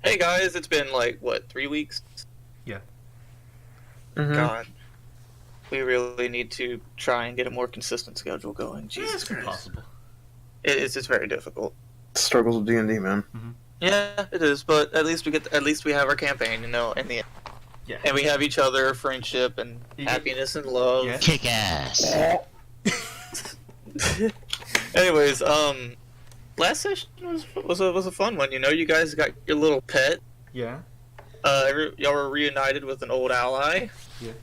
Hey guys, it's been like, what, 3 weeks? Yeah. God. We really need to try and get a more consistent schedule going. Jesus It's Christ. impossible. It's very difficult. Struggles with D&D, man. Yeah, it is, but at least we have our campaign, in the end. Yeah. And we have each other, friendship and happiness and love. Yeah. Kick ass. Anyways, last session was a fun one. You guys got your little pet. Yeah. Y'all were reunited with an old ally. Yeah.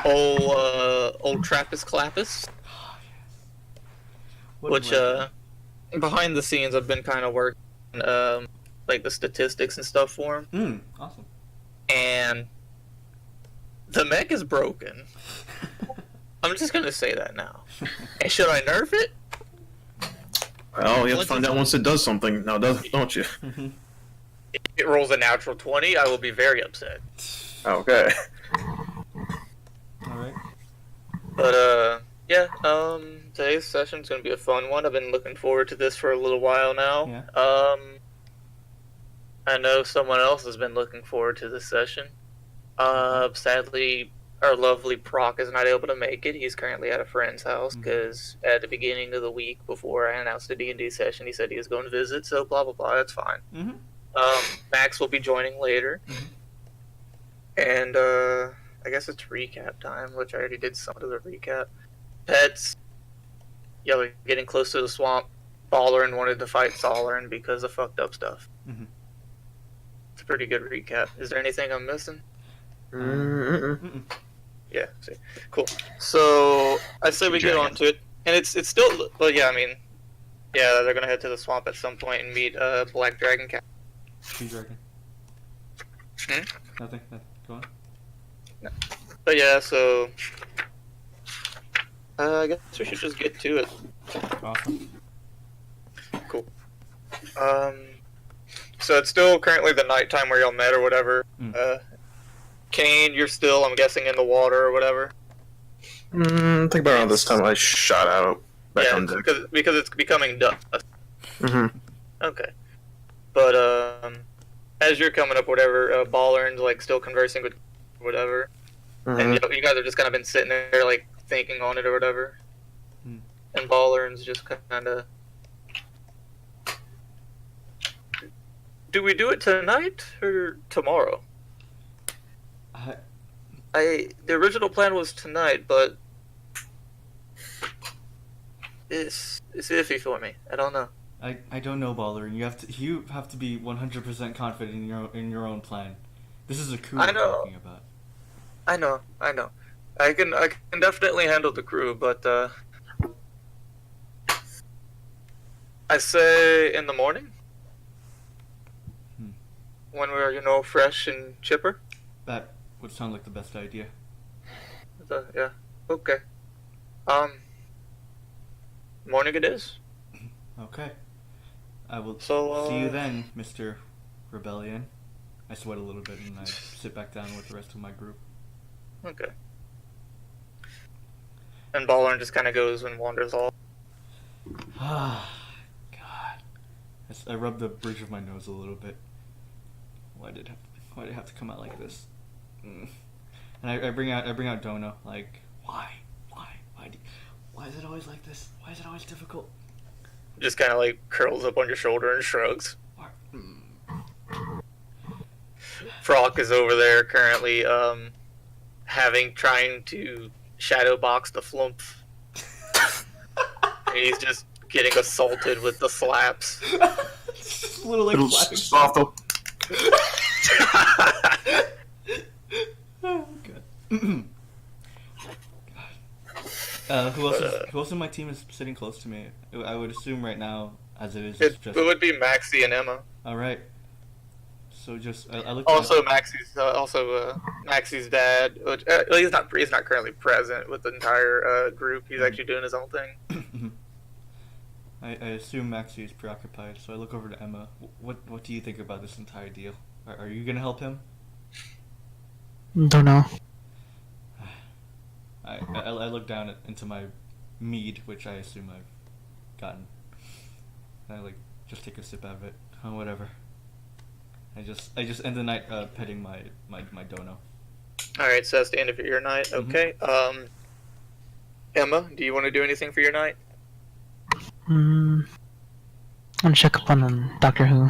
Old Trappist Clappus. Which behind the scenes I've been kind of working like the statistics and stuff for him. Awesome. And the mech is broken. I'm just gonna say that now. And should I nerf it? Well, you have to find out once it does something. No, don't you? If it rolls a natural 20, I will be very upset. Okay. Alright. But yeah, today's session's gonna be a fun one. I've been looking forward to this for a little while now. Yeah. I know someone else has been looking forward to this session. Sadly, our lovely Prok is not able to make it. He's currently at a friend's house because at the beginning of the week before I announced the D&D session, he said he was going to visit, so blah, blah, blah, that's fine. Max will be joining later. And, I guess it's recap time, which I already did some of the recap. Pets. Yeah, we're getting close to the swamp. Ballerin wanted to fight Solerin because of fucked up stuff. It's a pretty good recap. Is there anything I'm missing? Yeah, see. Cool. So, I say we get on to it. And it's still, well, yeah, I mean, yeah, they're gonna head to the swamp at some point and meet Black Dragon Cat. Tree dragon. Nothing. Go on. No. But yeah, so I guess we should just get to it. Awesome. Cool. So it's still currently the nighttime where y'all met or whatever. Kain, you're still, I'm guessing, in the water or whatever. I think about around this time I shot out back on deck. Because it's becoming dusk. Okay. But as you're coming up, whatever, Ballern's like still conversing with whatever, and you guys have just kind of been sitting there like thinking on it or whatever, and Ballern's just kind of. Do we do it tonight or tomorrow? The original plan was tonight, but it's iffy for me. I don't know. I don't know, Baller. You have to be 100% confident in your own plan. This is a crew we're talking about. I know. I can definitely handle the crew, but I say in the morning when we're fresh and chipper. That would sound like the best idea. Yeah. Okay. Morning it is. Okay. I will see you then, Mr. Rebellion. I sweat a little bit and I sit back down with the rest of my group. Okay. And Ballern just kind of goes and wanders off. God. I rub the bridge of my nose a little bit. Why did it have to come out like this? And I bring out Dono. Like, why is it always like this? Why is it always difficult? Just kind of like curls up on your shoulder and shrugs. Prok is over there currently trying to shadow box the flump. He's just getting assaulted with the slaps. Little like Slothful. Oh god. Who else in my team is sitting close to me? I would assume right now, as it is, it would be Maxi and Emma. All right. So just I look. Also, Maxi's dad. Which, he's not currently present with the entire group. He's actually doing his own thing. I assume Maxi is preoccupied, so I look over to Emma. What do you think about this entire deal? Are you gonna help him? Don't know. I look down into my mead, which I assume I've gotten. And I just take a sip out of it. Oh, whatever. I just end the night petting my dono. Alright, so that's the end of your night. Okay. Emma, do you want to do anything for your night? I'm gonna check up on Doctor Who.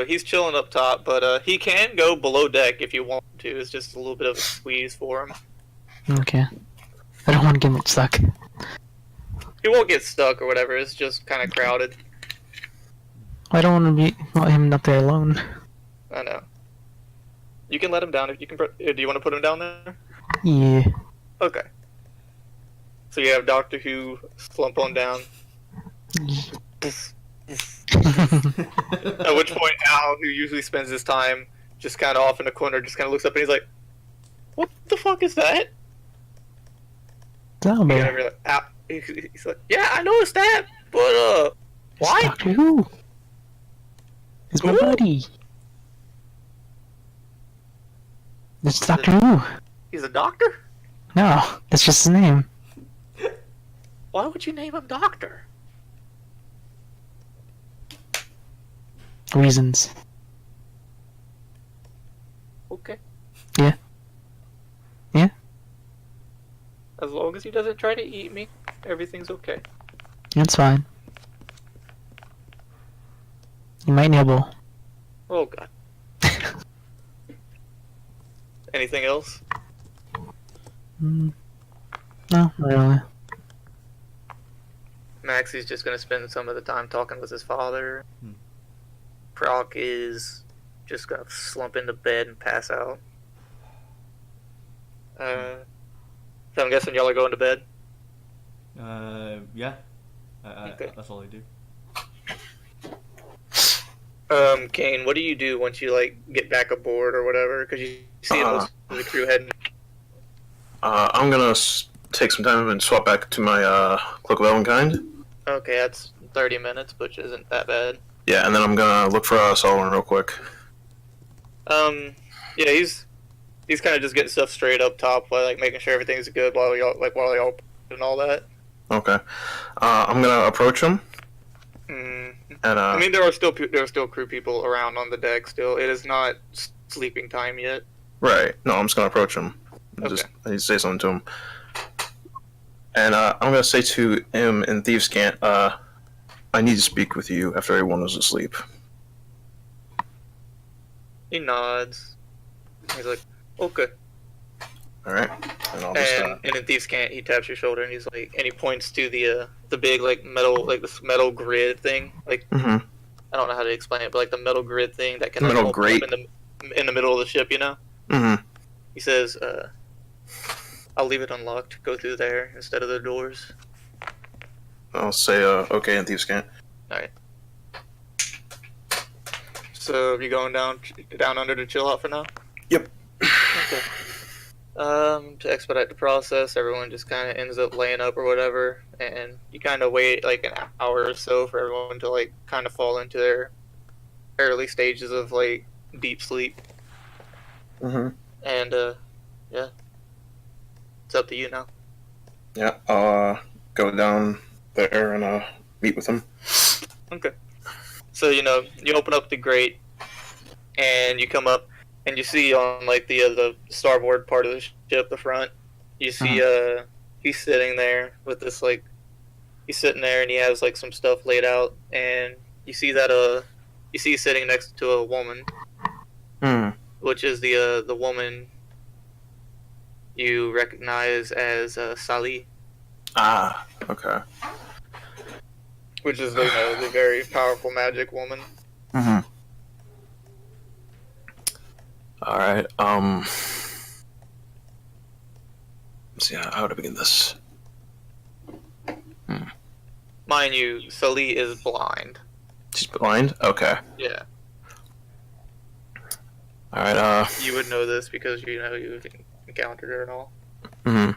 He's chilling up top, but he can go below deck if you want to. It's just a little bit of a squeeze for him. Okay. I don't want to get stuck. He won't get stuck or whatever. It's just kind of crowded. I don't want him up there alone. I know. You can let him down if you can. Do you want to put him down there? Yeah. Okay. So you have Doctor Who slump on down. At which point Al, who usually spends his time just kind of off in the corner, just kind of looks up and he's like, "What the fuck is that?" Zombie. He's like, "Yeah, I noticed that, but why?" It's Doctor Who. He's my buddy. It's Doctor Who. He's a doctor? No, that's just his name. Why would you name him Doctor? Reasons. Okay. Yeah. Yeah. As long as he doesn't try to eat me, everything's okay. It's fine. You might nibble. Oh god. Anything else? No, not really. Maxi's just gonna spend some of the time talking with his father. Prok is just gonna slump into bed and pass out. So I'm guessing y'all are going to bed? Yeah. Okay. That's all I do. Kain, what do you do once you get back aboard or whatever? Because you see most of the crew heading. I'm gonna take some time and swap back to my Cloak of Elvenkind. Okay, that's 30 minutes, which isn't that bad. Yeah, and then I'm gonna look for Solomon real quick. Yeah, he's kind of just getting stuff straight up top, while making sure everything's good while y'all and all that. Okay, I'm gonna approach him. And I mean, there are still crew people around on the deck. Still, it is not sleeping time yet. Right. No, I'm just gonna approach him. Okay. I need to say something to him. And I'm gonna say to him in Thieves' Cant, I need to speak with you after everyone was asleep. He nods. He's like, okay. Alright. And I'll just, And in Thieves' Cant, he taps your shoulder and he's like, and he points to the big metal, this metal grid thing. I don't know how to explain it, but the metal grid thing that can metal grate in the middle of the ship, you know. He says, "I'll leave it unlocked. Go through there instead of the doors." I'll say okay in Thieves' Cant. All right. So you going down under to chill out for now? Yep. Okay. To expedite the process, everyone just kind of ends up laying up or whatever, and you kind of wait an hour or so for everyone to kind of fall into their early stages of deep sleep. And yeah, it's up to you now. Yeah, I'll go down there and meet with him. Okay. So you open up the grate, and you come up, and you see on the starboard part of the ship, the front, you see he's sitting there with this he's sitting there and he has some stuff laid out, and you see that he's sitting next to a woman, which is the woman you recognize as Sali. Ah, okay. Which is the very powerful magic woman. Alright, let's see how to begin this. Mind you, Sali is blind. She's blind? Okay. Yeah. Alright, You would know this because you've encountered her and all. I'm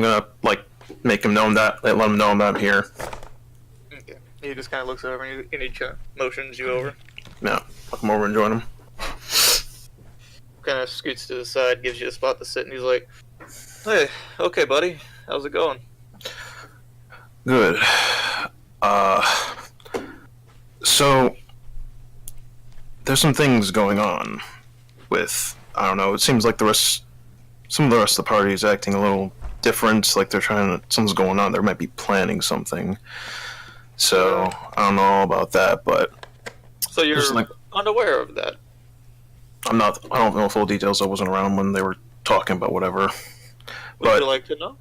gonna, make him know that, let him know that I'm here. Okay. He just kind of looks over and he motions you over. Yeah, I'll come over and join him. Kind of scoots to the side, gives you a spot to sit, and he's like, "Hey, okay, buddy, how's it going?" Good. So, there's some things going on with, I don't know, it seems like some of the rest of the party is acting a little different, like something's going on, they might be planning something. So, I don't know all about that, but... So you're unaware of that? I don't know full details, I wasn't around when they were talking about whatever. Would you like to know?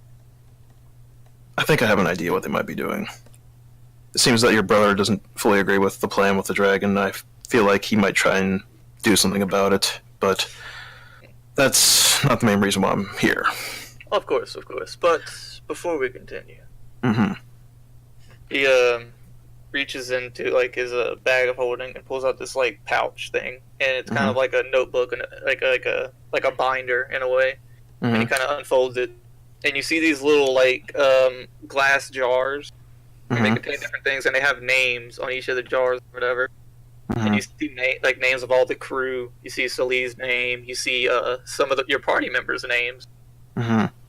I think I have an idea what they might be doing. It seems that your brother doesn't fully agree with the plan with the dragon. I feel like he might try and do something about it, but that's not the main reason why I'm here. Of course. But before we continue, he reaches into like his bag of holding and pulls out this like pouch thing, and it's kind of like a notebook and like a binder in a way. And he kind of unfolds it, and you see these little like glass jars. And they contain different things, and they have names on each of the jars or whatever. And you see names of all the crew. You see Salih's name. You see some of your party members' names.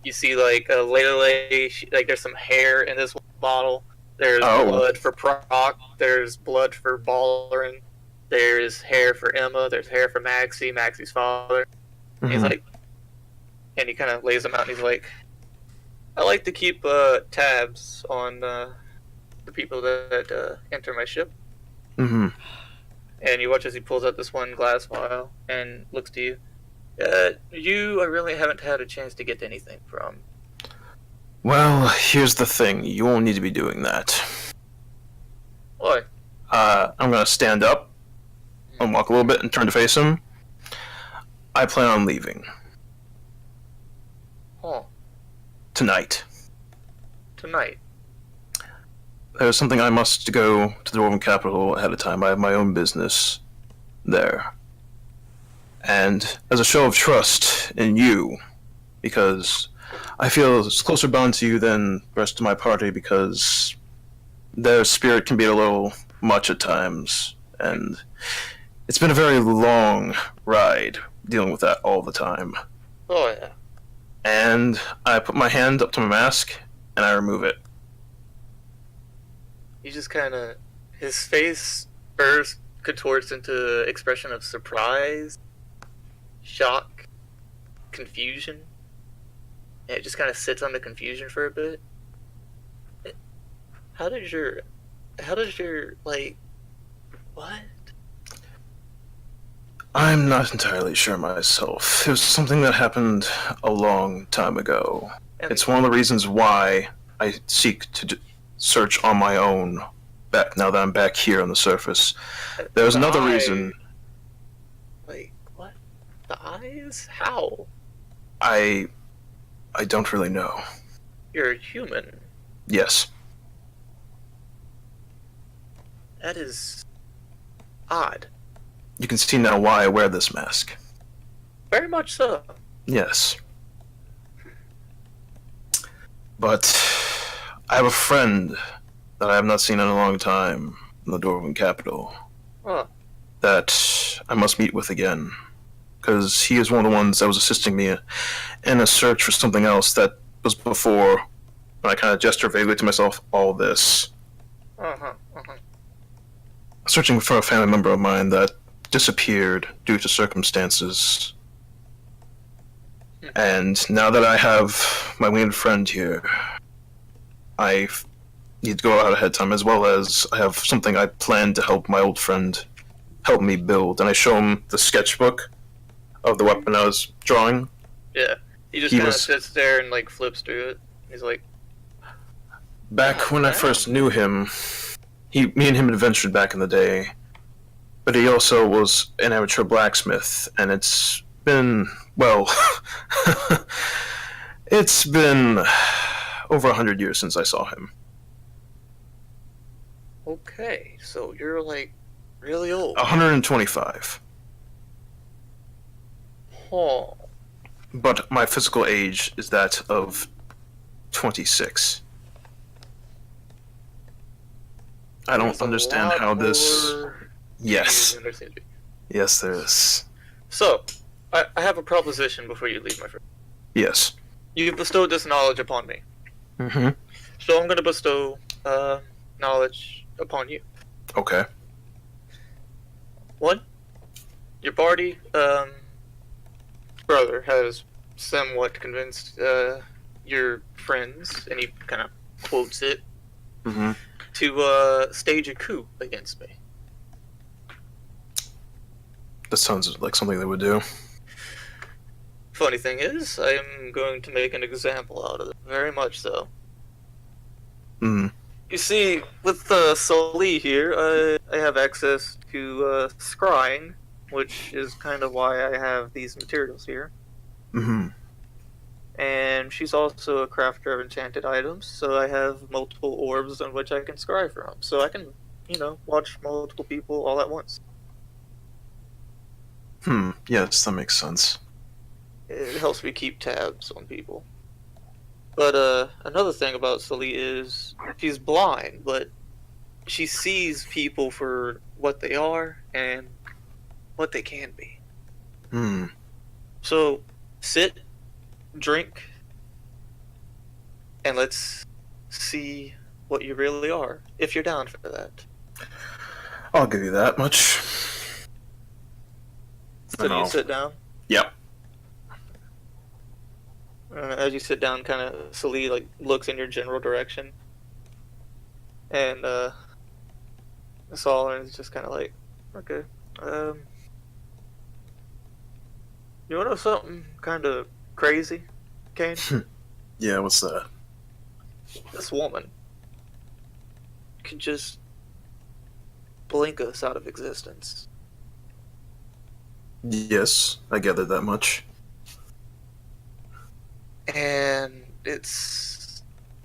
You see like Lelelele. Like there's some hair in this bottle. There's blood for Prok. There's blood for Barbarian. There's hair for Emma. There's hair for Maxi. Maxi's father. And he's like, and he kind of lays them out, and he's like, I like to keep tabs on the people that enter my ship. And you watch as he pulls out this one glass vial and looks to you. I really haven't had a chance to get anything from. Well, here's the thing. You won't need to be doing that. Why? I'm gonna stand up and walk a little bit and turn to face him. I plan on leaving. Tonight. There's something I must go to the Dwarven capital ahead of time. I have my own business there. And as a show of trust in you, because I feel it's closer bound to you than the rest of my party, because their spirit can be a little much at times, and it's been a very long ride dealing with that all the time. Oh, yeah. And I put my hand up to my mask, and I remove it. He just kind of... His face first contorts into an expression of surprise, shock, confusion. And it just kind of sits on the confusion for a bit. How does your, like... What? I'm not entirely sure myself. It was something that happened a long time ago. It's one of the reasons why I seek to search on my own now that I'm back here on the surface. There's another reason. Wait, what? The eyes? How? I don't really know. You're a human. Yes. That is odd. You can see now why I wear this mask. Very much so. Yes. But I have a friend that I have not seen in a long time in the Dwarven capital that I must meet with again. Because he is one of the ones that was assisting me in a search for something else that was before, and I kind of gesture vaguely to myself, all this. Searching for a family member of mine that disappeared due to circumstances. And now that I have my winged friend here, I need to go out ahead of time, as well as I have something I plan to help my old friend help me build. And I show him the sketchbook of the weapon I was drawing. Yeah, he just kind of sits there and like flips through it. He's like, back when I first knew him, me and him adventured back in the day, but he also was an amateur blacksmith, and it's been, well, it's been over 100 years since I saw him. Okay, so you're like really old. 125. Oh. But my physical age is that of 26. I don't understand how this... Yes. Yes, there is. So, I have a proposition before you leave, my friend. Yes. You've bestowed this knowledge upon me. Mm-hmm. So I'm going to bestow knowledge upon you. Okay. One, your party brother has somewhat convinced your friends, and he kind of quotes it, to stage a coup against me. That sounds like something they would do. Funny thing is, I am going to make an example out of it. Very much so. You see, with Sully here, I have access to scrying, which is kind of why I have these materials here. And she's also a crafter of enchanted items, so I have multiple orbs on which I can scry from. So I can, watch multiple people all at once. Yes, that makes sense. It helps me keep tabs on people. But another thing about Sully is she's blind, but she sees people for what they are and what they can be. So sit, drink, and let's see what you really are, if you're down for that. I'll give you that much. So do you sit down? Yep. As you sit down, kind of Sully looks in your general direction, and Solomon is just kind of like, okay, you want to know something kind of crazy, Kain? Yeah, what's that? This woman can just blink us out of existence. Yes, I gathered that much. And it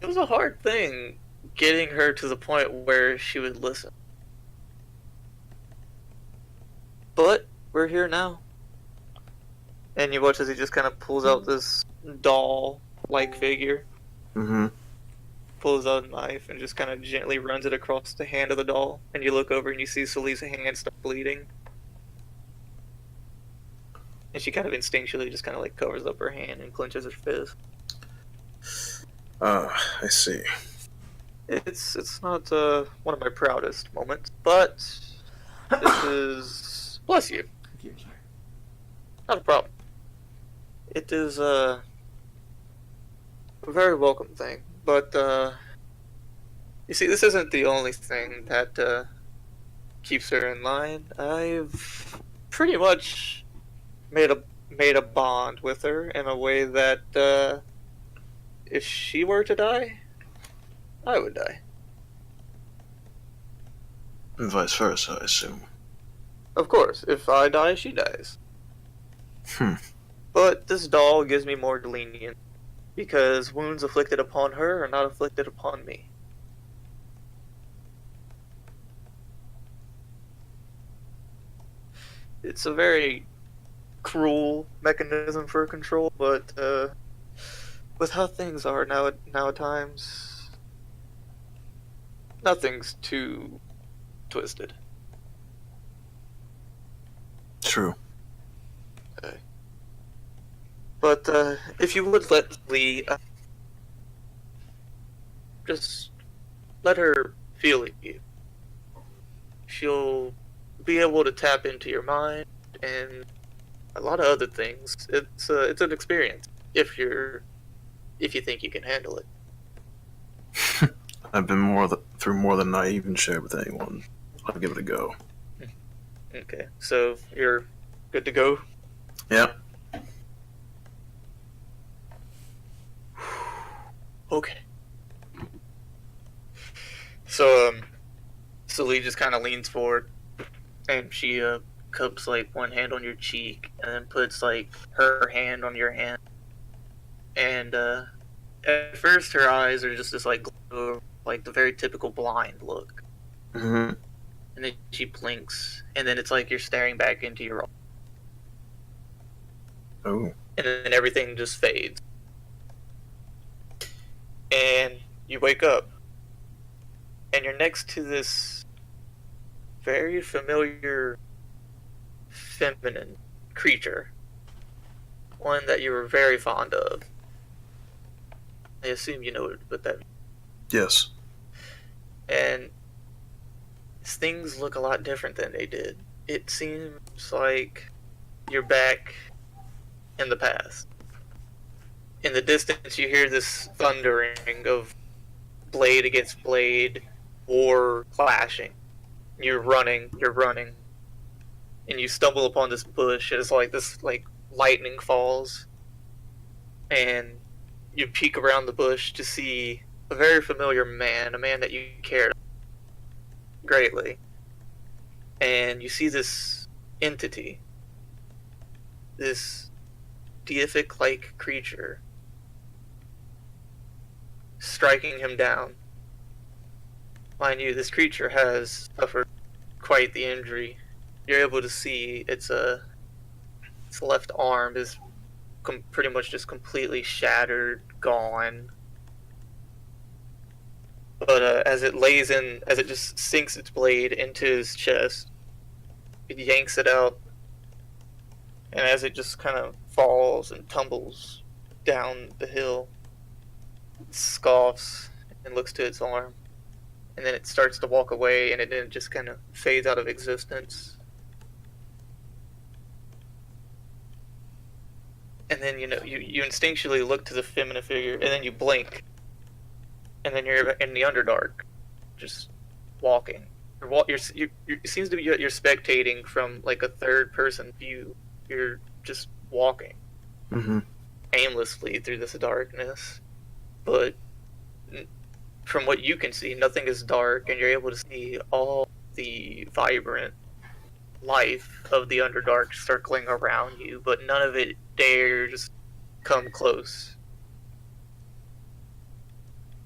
was a hard thing getting her to the point where she would listen. But we're here now. And you watch as he just kind of pulls out this doll-like figure. Pulls out a knife and just kind of gently runs it across the hand of the doll. And you look over and you see Sully's hand start bleeding. And she kind of instinctually just kind of covers up her hand and clenches her fist. I see. It's not one of my proudest moments, but this is... Bless you. Thank you, sorry. Not a problem. It is a very welcome thing, but you see, this isn't the only thing that keeps her in line. I've pretty much made a bond with her in a way that if she were to die, I would die. And vice versa, I assume. Of course, if I die, she dies. But this doll gives me more lenience, because wounds afflicted upon her are not afflicted upon me. It's a very cruel mechanism for control, but with how things are now at times, nothing's too twisted. True. Okay. But if you would let Lee, just let her feel you. She'll be able to tap into your mind and a lot of other things. It's an experience if you think you can handle it. I've been through more than I even shared with anyone. I'll give it a go. Okay, so you're good to go? Yeah. Okay. So Lee just kind of leans forward, and she cups one hand on your cheek, and then puts her hand on your hand. And at first, her eyes are just this glow, the very typical blind look. And then she blinks, and then it's you're staring back into your. Oh. And then everything just fades. And you wake up, and you're next to this very familiar feminine creature. One that you were very fond of. I assume you know what that means. Yes. And things look a lot different than they did it seems like you're back in the past. In the distance, you hear this thundering of blade against blade, war clashing. You're running, and you stumble upon this bush. It's like this, like lightning falls, and you peek around the bush to see a very familiar man, a man that you cared greatly, and you see this entity, this deific-like creature, striking him down. Mind you, this creature has suffered quite the injury. You're able to see its left arm is pretty much just completely shattered, gone. But as it just sinks its blade into his chest, it yanks it out, and as it just kind of falls and tumbles down the hill, it scoffs and looks to its arm, and then it starts to walk away, and it just kind of fades out of existence. And then, you instinctually look to the feminine figure, and then you blink, and then you're in the Underdark, just walking. It seems to be you're spectating from like a third-person view. You're just walking aimlessly through this darkness, but from what you can see, nothing is dark, and you're able to see all the vibrant life of the Underdark circling around you, but none of it dares come close.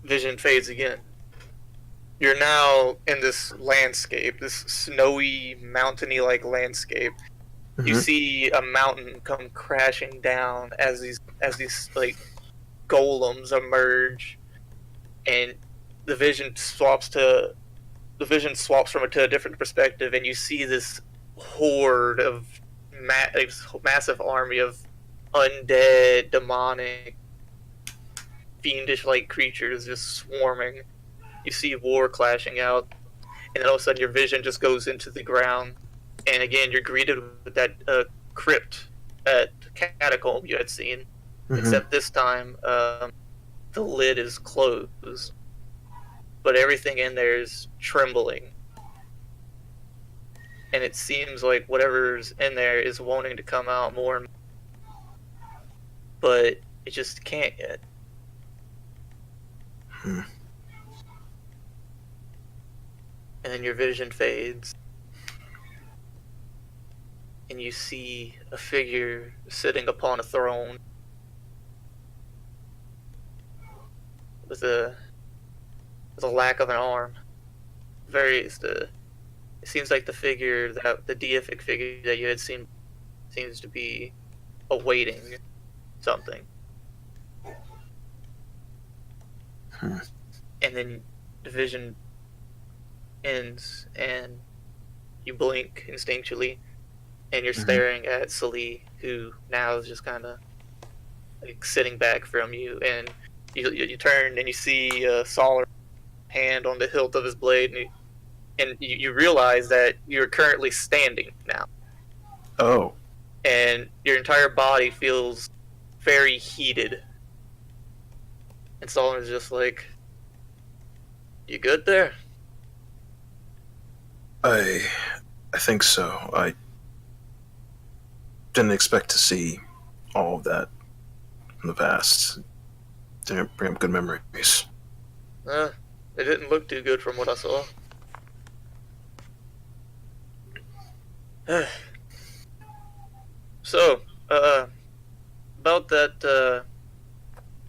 Vision fades again. You're now in this landscape, this snowy, mountainy-like landscape. You see a mountain come crashing down as these like golems emerge, and the vision swaps to to a different perspective, and you see this horde of massive army of undead, demonic, fiendish-like creatures just swarming. You see war clashing out, and then all of a sudden your vision just goes into the ground, and again you're greeted with that crypt at catacomb you had seen, except this time the lid is closed, but everything in there is trembling. And it seems like whatever's in there is wanting to come out more and more, but it just can't yet. And then your vision fades, and you see a figure sitting upon a throne with a lack of an arm. It seems like the deific figure that you had seen seems to be awaiting something. And then the vision ends, and you blink instinctually, and you're staring at Sali, who now is just kind of like sitting back from you, and you turn and you see Solar's hand on the hilt of his blade, and you realize that you're currently standing now. Oh. And your entire body feels very heated. And Solar's just like, "You good there?" I think so. I didn't expect to see all of that from the past. Didn't bring up good memories. It didn't look too good from what I saw. So, about that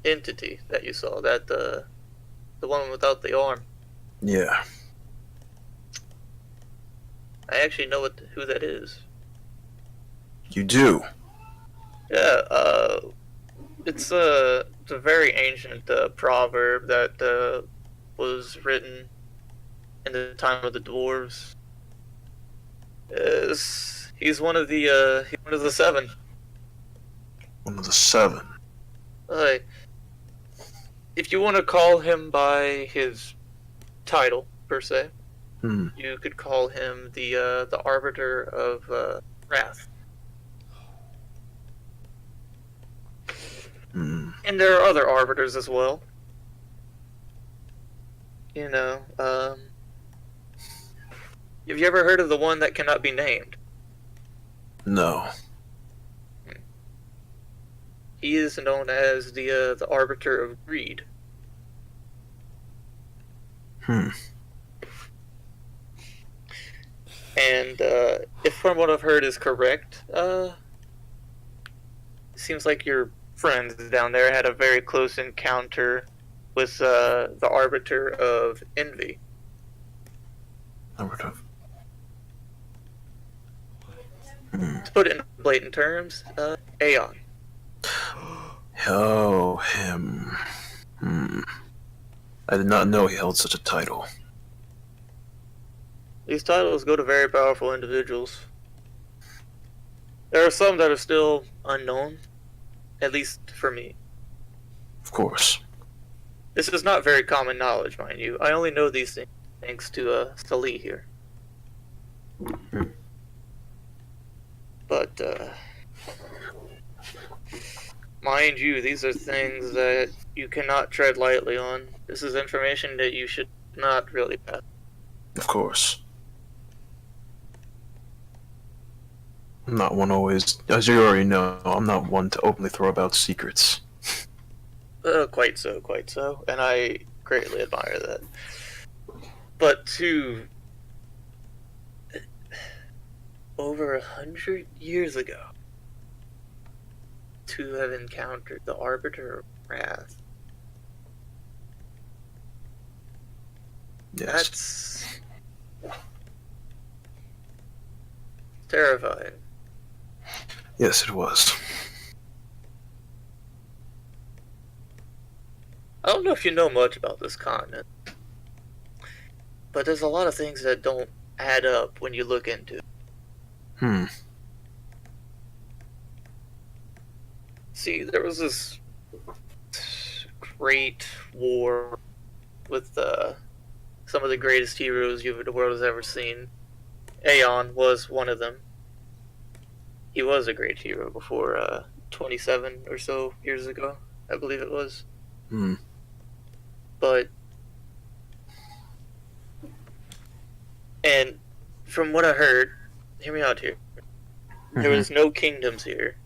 entity that you saw, that the one without the arm. Yeah. I actually know who that is. You do? Yeah, it's a very ancient proverb that was written in the time of the dwarves. He's one of the seven. One of the seven? If you want to call him by his title, per se, You could call him the Arbiter of Wrath. And there are other Arbiters as well. You know, have you ever heard of the one that cannot be named? No. He is known as the Arbiter of Greed. And if from what I've heard is correct, it seems like your friends down there had a very close encounter with the Arbiter of Envy. Arbiter. To put it in blatant terms, Aeon. Oh, him. I did not know he held such a title. These titles go to very powerful individuals. There are some that are still unknown, at least for me. Of course. This is not very common knowledge, mind you. I only know these things thanks to Salih here. But, mind you, these are things that you cannot tread lightly on. This is information that you should not really pass. Of course. I'm not one always, as you already know, I'm not one to openly throw about secrets. Quite so, and I greatly admire that. But to over 100 years ago, to have encountered the Arbiter of Wrath, Yes. that's terrifying. Yes, it was. I don't know if you know much about this continent, but there's a lot of things that don't add up when you look into it. See, there was this great war with some of the greatest heroes the world has ever seen. Aeon was one of them. He was a great hero before 27 or so years ago, I believe it was. But, and from what I heard, hear me out here, there was no kingdoms here.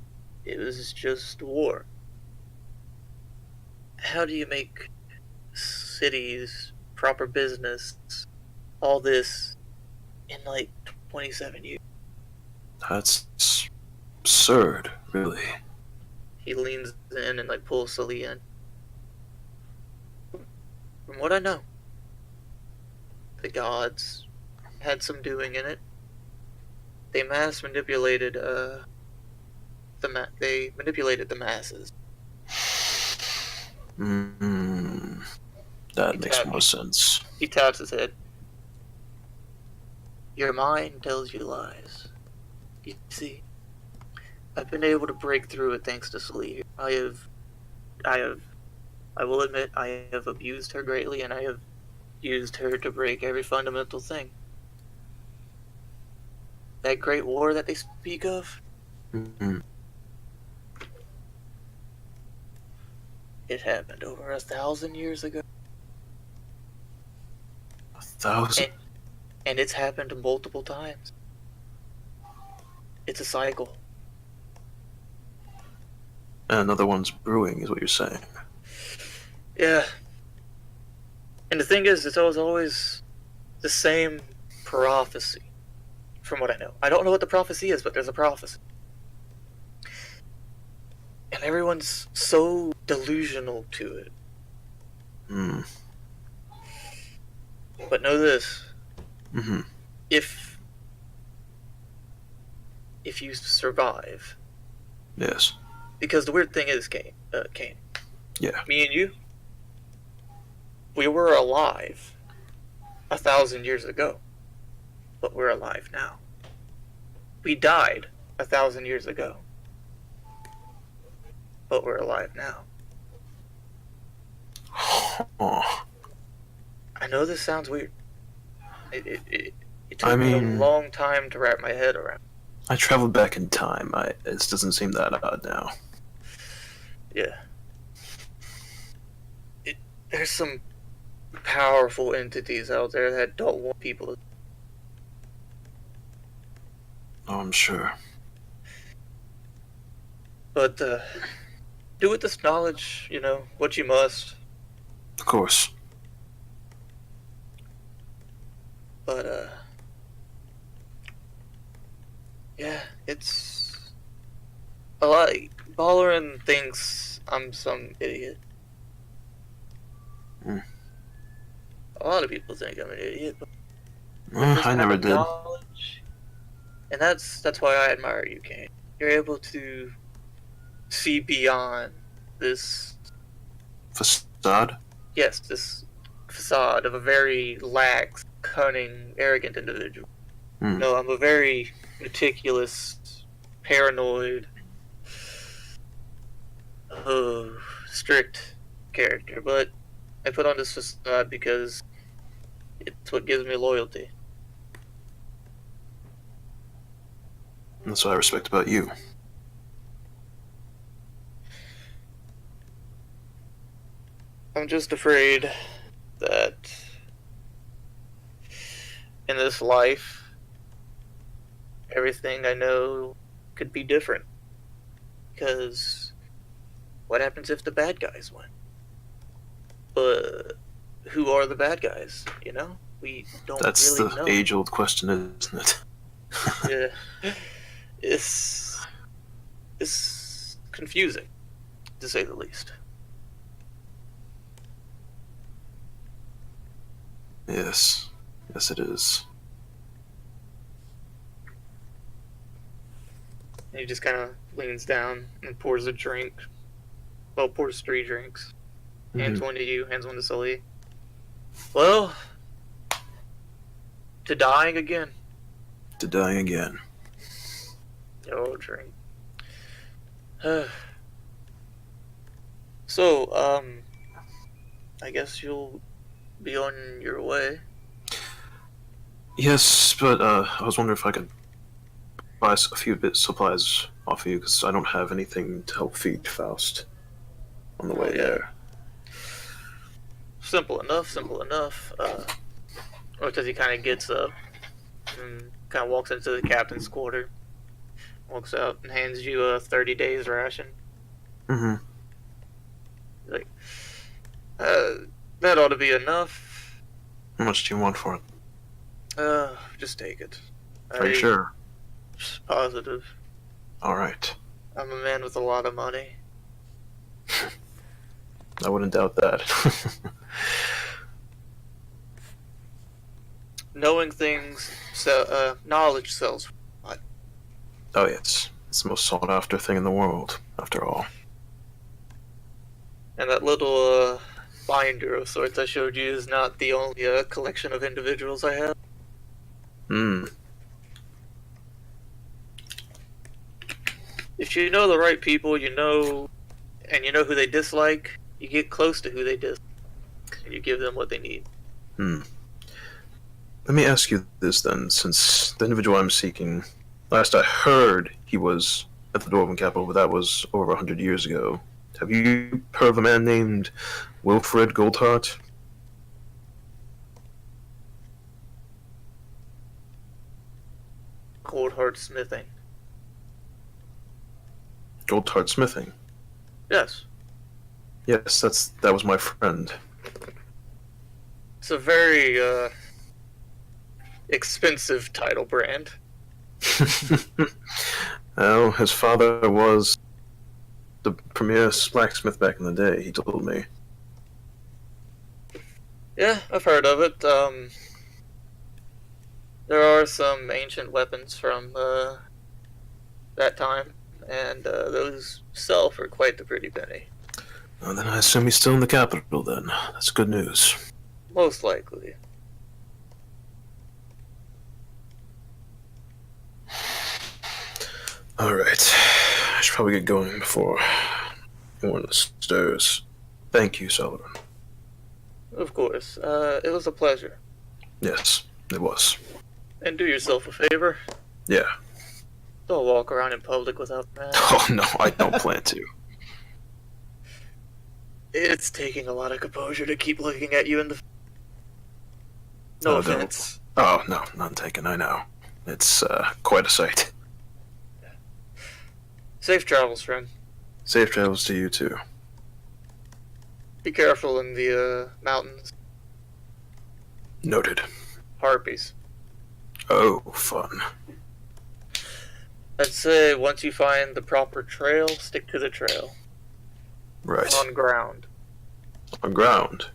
It was just war. How do you make cities, proper business, all this in like 27 years? That's absurd, really. He leans in and like pulls Sully in. From what I know, the gods had some doing in it. They mass manipulated they manipulated the masses. That makes more sense. He taps his head. Your mind tells you lies. You see, I've been able to break through it thanks to Sleeve. I will admit, I have abused her greatly, and I have used her to break every fundamental thing. That great war that they speak of, it happened over 1,000 years ago. 1,000? And it's happened multiple times. It's a cycle. And another one's brewing, is what you're saying. Yeah. And the thing is, it's always the same prophecy, from what I know. I don't know what the prophecy is, but there's a prophecy. And everyone's so delusional to it. But know this. If you survive. Yes. Because the weird thing is, Kain. Yeah. Me and you, we were alive 1,000 years ago, but we're alive now. We died 1,000 years ago, but we're alive now. Oh. I know this sounds weird, It took me a long time to wrap my head around. I traveled back in time. It doesn't seem that odd now. Yeah. There's some powerful entities out there that don't want people to... Oh, I'm sure. But, do with this knowledge, what you must. Of course. But, yeah, it's a lot. Ballern thinks I'm some idiot. Mm. A lot of people think I'm an idiot, but I never did. Knowledge, and that's why I admire you, Kain. You're able to see beyond this facade. Yes, this facade of a very lax, cunning, arrogant individual. No, I'm a very meticulous, paranoid, strict character, but I put on this facade because it's what gives me loyalty. That's what I respect about you. I'm just afraid that in this life, everything I know could be different. Because what happens if the bad guys win? But who are the bad guys? We don't That's really know. That's the age-old question, isn't it? Yeah. It's confusing, to say the least. Yes. Yes, it is. He just kind of leans down and pours a drink. Well, pours 3 drinks. Hands one to you, hands one to Sully. Well, to dying again. To dying again. Oh, drink. So, I guess you'll be on your way. Yes, but I was wondering if I could buy a few supplies off of you, because I don't have anything to help feed Faust on the way there. Simple enough. Because he kind of gets up and kind of walks into the captain's quarter, walks out and hands you a 30 days ration. Like, that ought to be enough. How much do you want for it? Just take it. Are you sure? Positive. Alright. I'm a man with a lot of money. I wouldn't doubt that. Knowing things, knowledge sells. Oh yes, it's the most sought after thing in the world, after all. And that little binder of sorts I showed you is not the only collection of individuals I have. If you know the right people, and you know who they dislike, you get close to who they dislike, and you give them what they need. Let me ask you this then, since the individual I'm seeking, last I heard he was at the Dwarven capital, but that was over 100 years ago. Have you heard of a man named Wilfred Goldheart? Goldheart smithing. Goldheart smithing? Yes. Yes, that was my friend. It's a very expensive title brand. Well, his father was the premier blacksmith back in the day, he told me. Yeah, I've heard of it. There are some ancient weapons from that time, and those sell for quite the pretty penny. Well, then I assume he's still in the capital then. That's good news. Most likely. Alright. I should probably get going before anyone stirs. Thank you, Sullivan. Of course. It was a pleasure. Yes. It was. And do yourself a favor. Yeah. Don't walk around in public without that. Oh no, I don't plan to. It's taking a lot of composure to keep looking at you in the... No offense. Oh, no, none taken, I know. It's quite a sight. Safe travels, friend. Safe travels to you, too. Be careful in the mountains. Noted. Harpies. Oh, fun. I'd say once you find the proper trail, stick to the trail. Right. On ground. On ground?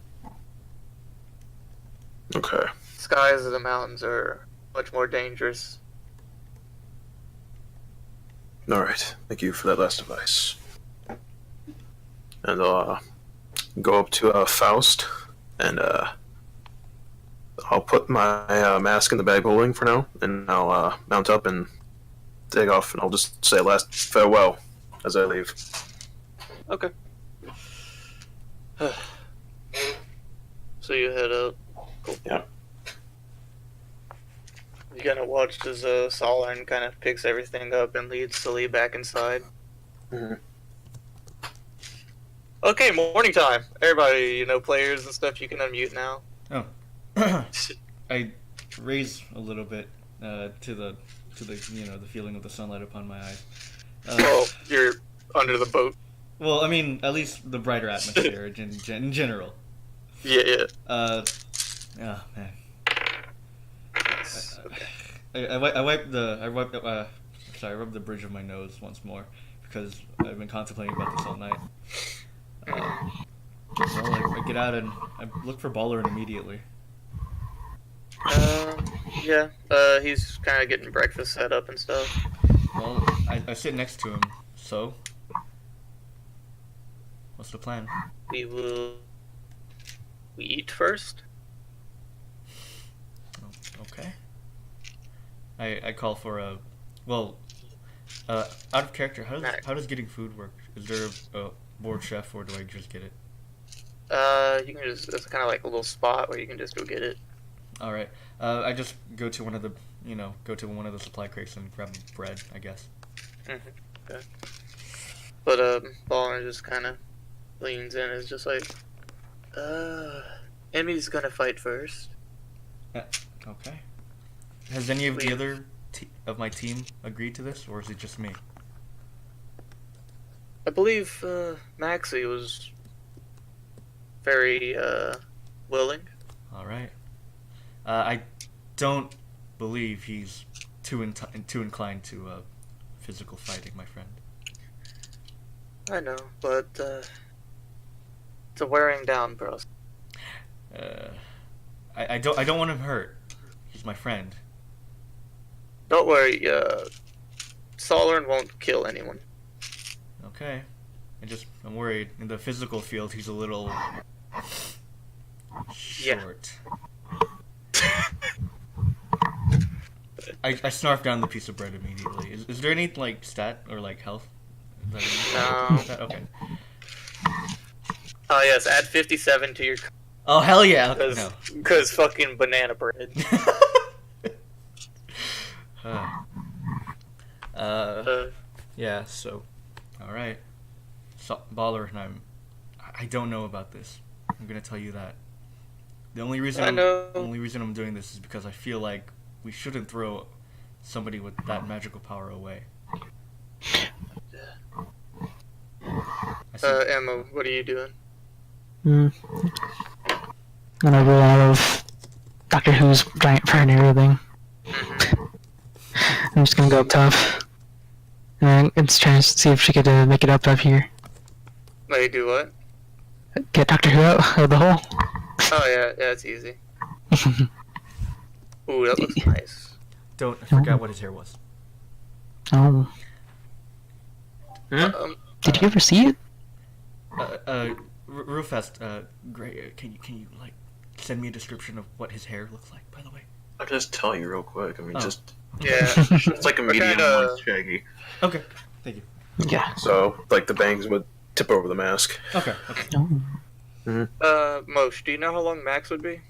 Okay. Skies of the mountains are much more dangerous. Alright, thank you for that last advice. And I'll go up to Faust, and I'll put my mask in the bag holding for now, and I'll mount up and take off, and I'll just say a last farewell as I leave. Okay. So you head out. Cool. Yeah. You kind of watched as Solern kind of picks everything up and leads Sully back inside. Mm-hmm. Okay, morning time. Everybody, players and stuff, you can unmute now. Oh. I raise a little bit to the the feeling of the sunlight upon my eyes. Well, you're under the boat. Well, I mean, at least the brighter atmosphere in general. Yeah. Oh man. Okay. I rubbed the bridge of my nose once more because I've been contemplating about this all night. I get out and I look for Baller immediately. Yeah. He's kind of getting breakfast set up and stuff. Well, I sit next to him. So, what's the plan? We eat first. Okay. I call for a... Well, out of character, how does getting food work? Is there a board chef, or do I just get it? You can just... It's kind of like a little spot where you can just go get it. Alright. I just go to one of the supply crates and grab bread, I guess. Mm-hmm. Okay. But, Baller just kind of leans in and is just like, Emmy's gonna fight first. Okay. Has any of the other of my team agreed to this, or is it just me? I believe Maxi was very willing. All right. I don't believe he's too inclined to physical fighting, my friend. I know, but it's a wearing down process. I don't want him hurt. He's my friend. Don't worry, Solern won't kill anyone. Okay. I'm worried. In the physical field, he's a little short. I snarf down the piece of bread immediately. Is there any stat or health? No. Okay. Oh yes, add 57 to your. Oh hell yeah! No. Because fucking banana bread. Yeah. So, all right. So, Baller and I don't know about this. I'm gonna tell you that. The only reason I'm doing this is because I feel like we shouldn't throw somebody with that magical power away. Emma, what are you doing? I'm gonna roll out of Doctor Who's giant fern and everything. I'm just gonna go up top. And it's trying to see if she could make it up here. Let you do what? Get Doctor Who out of the hole. Oh yeah, it's easy. Ooh, that looks nice. I forgot what his hair was. Oh. Did you ever see it? Real fast, Great. Can you send me a description of what his hair looks like? By the way, I'll just tell you real quick. I mean, Yeah. it's like a medium one, shaggy. Okay, thank you. Yeah. So, the bangs would tip over the mask. Okay. Oh. Mosh, do you know how long Max would be?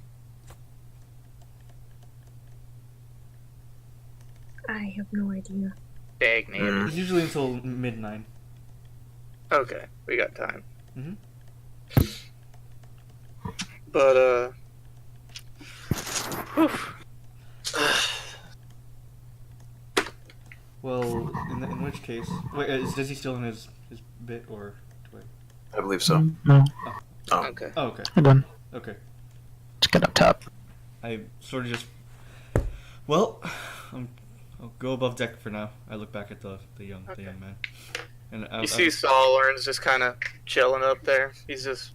I have no idea. Stagnated. It's usually until mid-9. Okay, we got time. Mhm. But, whew. Well, in which case... Wait, is he still in his bit, or... do I believe so. No, Oh. Okay. Oh, okay. we're done. Okay. Let's get up top. I sort of just... Well, I'll go above deck for now. I look back at the young man. And You see Solern's just kind of chilling up there. He's just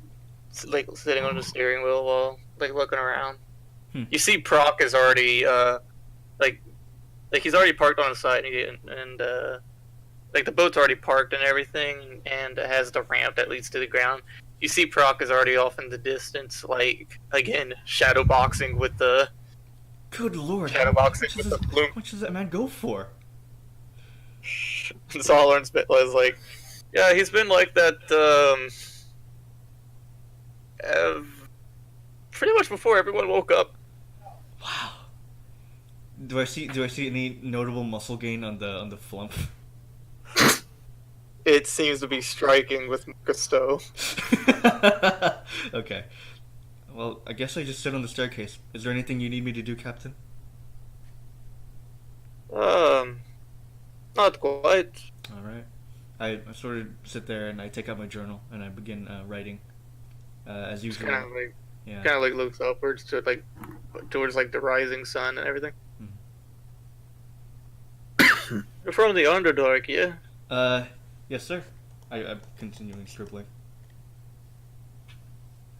like sitting on the steering wheel while like looking around. You see Prok is already like he's already parked on the side and like the boat's already parked and everything, and it has the ramp that leads to the ground. You see Prok is already off in the distance, like again shadow boxing with the. Good lord! Shadow boxing with the bloom. How much does that man go for? Solern's bit was like, yeah, he's been like that pretty much before everyone woke up. Wow. Do I see any notable muscle gain on the flump? It seems to be striking with Gusto. Okay. Well, I guess I just sit on the staircase. Is there anything you need me to do, Captain? Not quite. Alright. I sort of sit there and I take out my journal and I begin writing. As usual. Kind of like looks upwards to towards like the rising sun and everything. You're from the Underdark, yeah? Yes, sir. I'm continuing scribbling.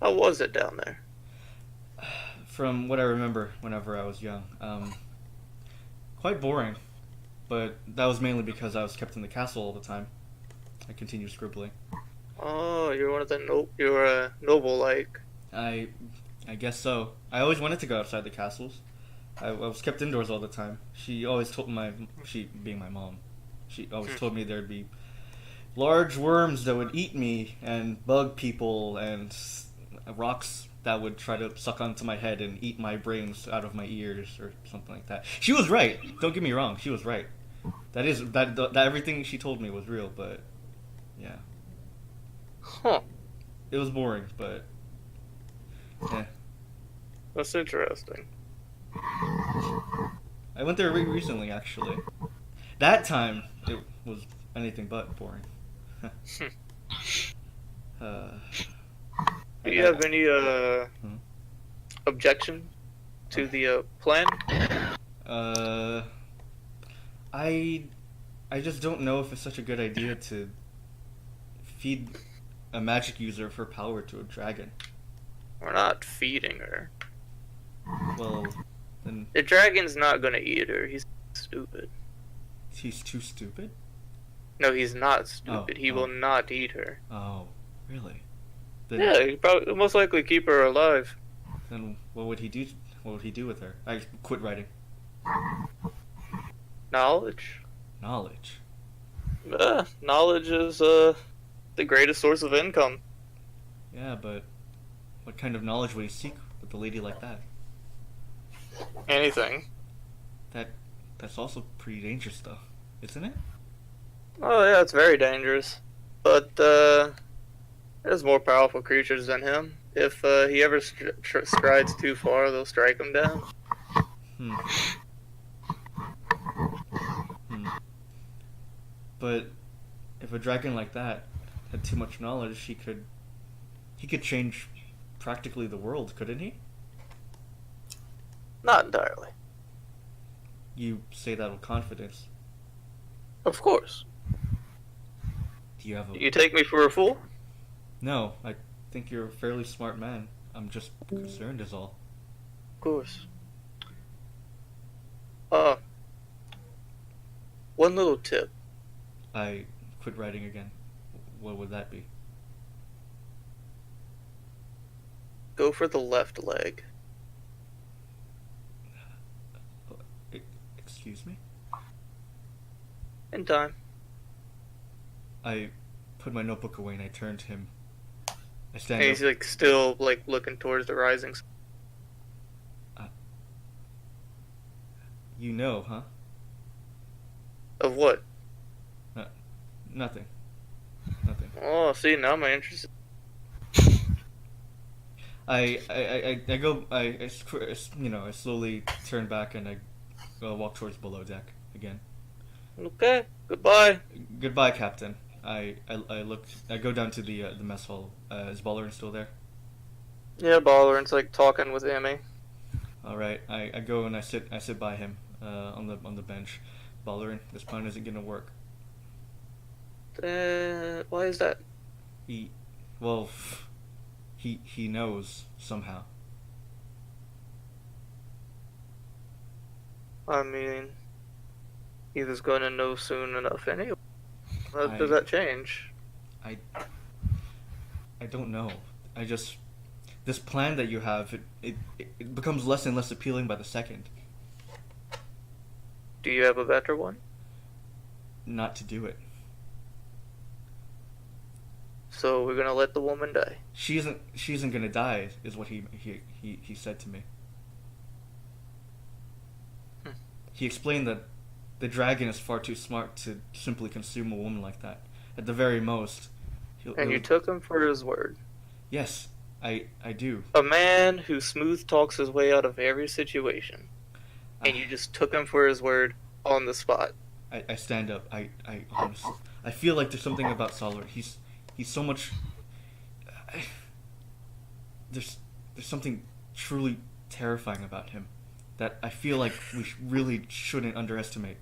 How was it down there? From what I remember whenever I was young, quite boring. But that was mainly because I was kept in the castle all the time. I continue scribbling. Oh, you're one of the you're a noble like. I guess so. I always wanted to go outside the castles. I was kept indoors all the time. She always told she being my mom, she always told me there'd be large worms that would eat me and bug people and rocks that would try to suck onto my head and eat my brains out of my ears or something like that. She was right. Don't get me wrong. She was right. That everything she told me was real, but yeah. Huh. It was boring, but yeah. That's interesting. I went there recently, actually. That time, it was anything but boring. Do you have any objection to the plan? I just don't know if it's such a good idea to feed a magic user for power to a dragon. We're not feeding her. Well, then The dragon's not gonna eat her. He's stupid. he's too stupid? No, he's not stupid. He oh. will not eat her. Oh, really? Then, Yeah, he'll most likely keep her alive. Then what would he do? What would he do with her? I quit writing. Knowledge. Knowledge. Knowledge is the greatest source of income. Yeah, but what kind of knowledge would he seek with a lady like that? Anything. That's also pretty dangerous, though, isn't it? Oh yeah, it's very dangerous. But there's more powerful creatures than him. If he ever strides too far, they'll strike him down. But if a dragon like that had too much knowledge, he could change practically the world, couldn't he? Not entirely. You say that with confidence. Of course. Do you have a... You take me for a fool? No, I think you're a fairly smart man. I'm just concerned is all. Of course. One little tip. I quit writing again. What would that be? Go for the left leg. Excuse me? In time. I put my notebook away and I turn to him. I stand And he's up. like still like looking towards the rising sun. You know, huh? Of what? Nothing. Oh, see, now I'm interested. I slowly turn back and I walk towards below deck again. Okay, goodbye. Goodbye, Captain. I go down to the mess hall. Is Ballerin still there? Yeah, Ballerin's like talking with Emmy. All right, I go and I sit by him on the bench. Ballerin, this plan isn't gonna work. Why is that? He knows somehow. I mean, he was going to know soon enough anyway. How does that change? I don't know. This plan that you have, it becomes less and less appealing by the second. Do you have a better one? Not to do it. So we're gonna let the woman die. She isn't gonna die, is what he said to me. He explained that the dragon is far too smart to simply consume a woman like that. At the very most. And you took him for his word. Yes, I do. A man who smooth talks his way out of every situation. And you just took him for his word on the spot. I stand up. I honestly, I feel like there's something about Solar. He's so much. There's something truly terrifying about him that I feel like we really shouldn't underestimate.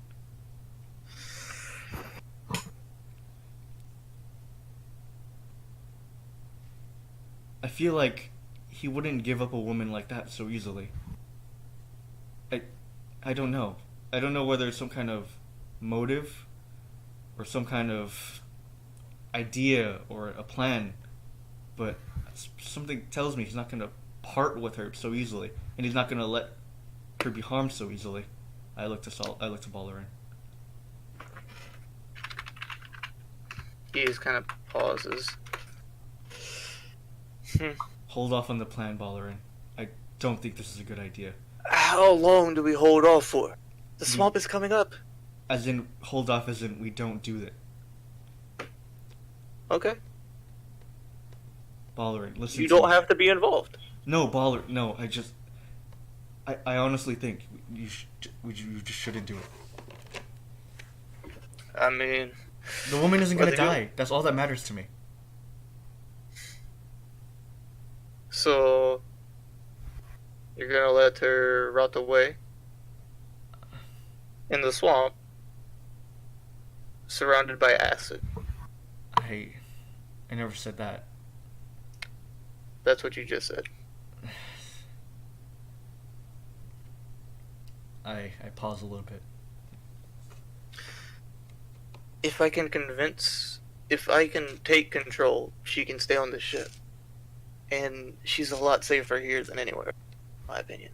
I feel like he wouldn't give up a woman like that so easily. I don't know. I don't know whether it's some kind of motive or some kind of idea or a plan, but something tells me he's not going to part with her so easily, and he's not going to let her be harmed so easily. I look to Ballerin. He just kind of pauses. Hold off on the plan, Ballerin. I don't think this is a good idea. How long do we hold off for? The swamp is coming up. As in, hold off as in we don't do it. Okay. Ballerin, listen You to don't me. have to be involved. No, Ballerin, no, I honestly think you just shouldn't do it. I mean... The woman isn't gonna die. That's all that matters to me. So... You're gonna let her rot away? In the swamp? Surrounded by acid. I never said that. That's what you just said. I pause a little bit. If I can take control, she can stay on the ship. And she's a lot safer here than anywhere, in my opinion.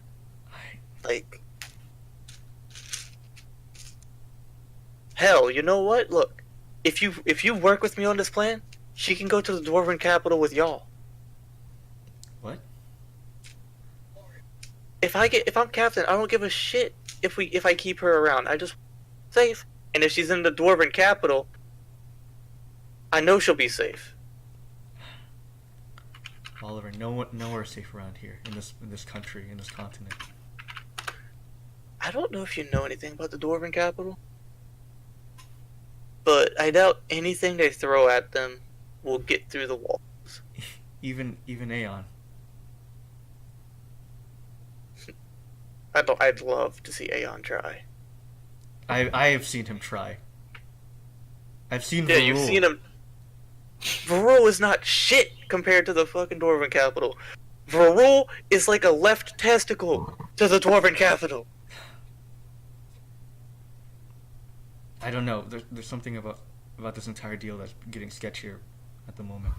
Hell, you know what? Look, if you work with me on this plan, she can go to the Dwarven capital with y'all. What? If I'm captain, I don't give a shit if I keep her around. I just safe. And if she's in the Dwarven capital, I know she'll be safe. Oliver, nowhere safe around here in this country, in this continent. I don't know if you know anything about the Dwarven capital, but I doubt anything they throw at them will get through the walls. Even Aeon. I'd love to see Aeon try. I have seen him try. I've seen. Yeah, Varul. you've seen him. Varul is not shit compared to the fucking Dwarven capital. Varul is like a left testicle to the Dwarven capital. I don't know. There's something about this entire deal that's getting sketchier at the moment.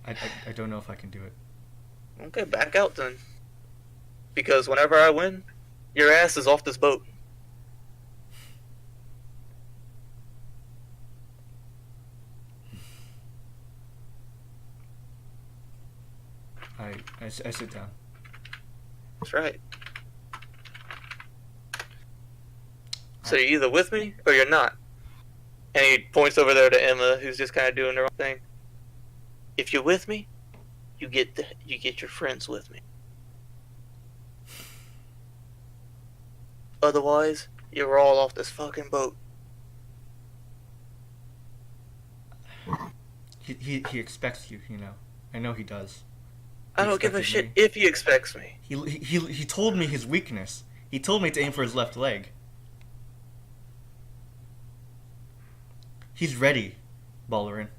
I don't know if I can do it. Okay, back out then. Because whenever I win, your ass is off this boat. I sit down. That's right. So you're either with me or you're not. And he points over there to Emma, who's just kind of doing her own thing. If you're with me, you get your friends with me. Otherwise, you're all off this fucking boat. He expects you, you know. I know he does. I don't give a shit if he expects me. He told me his weakness. He told me to aim for his left leg. He's ready, Barbarian.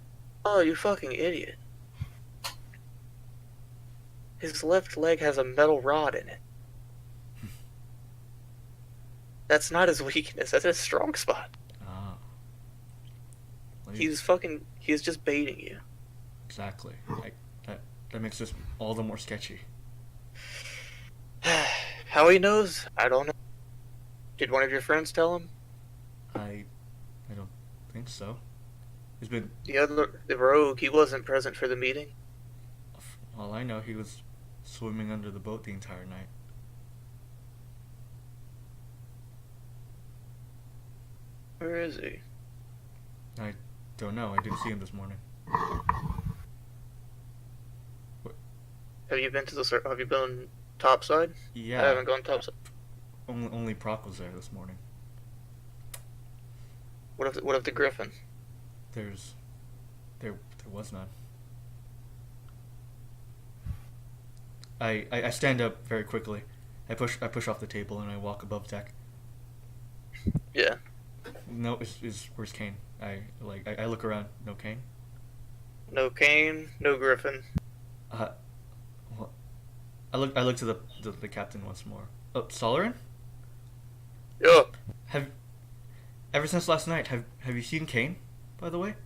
Oh, you fucking idiot. His left leg has a metal rod in it. That's not his weakness, that's his strong spot. Ah. Well, He's just baiting you. Exactly. That makes this all the more sketchy. How he knows, I don't know. Did one of your friends tell him? I don't think so. He's been... The rogue, he wasn't present for the meeting. All I know, he was swimming under the boat the entire night. Where is he? I don't know. I didn't see him this morning. Have you been topside? Yeah. I haven't gone topside. Only Prok was there this morning. What if the griffin? There was none. I stand up very quickly. I push off the table and I walk above deck. Yeah. No, where's Kain? I look around. No Kain. No Kain, no griffin. What? I look to the captain once more. Oh, Solarin? Yeah. Ever since last night, have you seen Kain, by the way?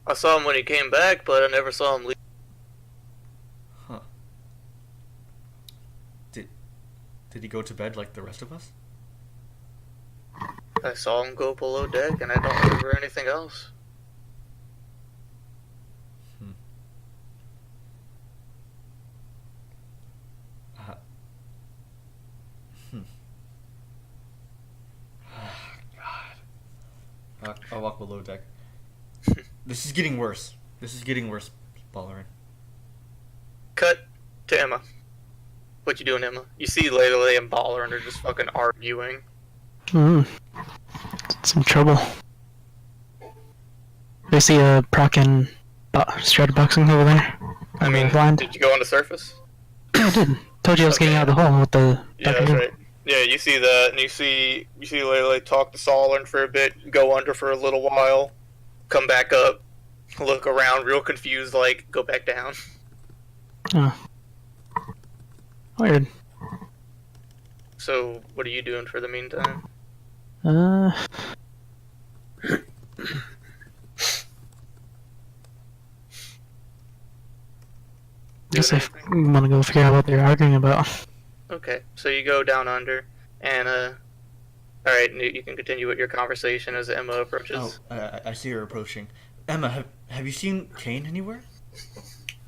I saw him when he came back, but I never saw him leave. Huh. Did he go to bed like the rest of us? I saw him go below deck, and I don't remember anything else. God. I'll walk below deck. This is getting worse. Barbarian. Cut to Emma. What you doing, Emma? You see Lelelele and Barbarian are just fucking arguing. Some trouble. I see a Prok and strata boxing over there. I mean, blind. did you go on the surface? Yeah, I did. Told you I was getting out of the hole with the... Yeah, that's right. Yeah, you see that, and you see Lelelele talk to Solarin for a bit, go under for a little while, come back up, look around, real confused, like, go back down. Oh. Weird. So, what are you doing for the meantime? Guess I want to go figure out what they're arguing about. Okay, so you go down under, and alright, you can continue with your conversation as Emma approaches. Oh, I see her approaching. Emma, have you seen Kain anywhere?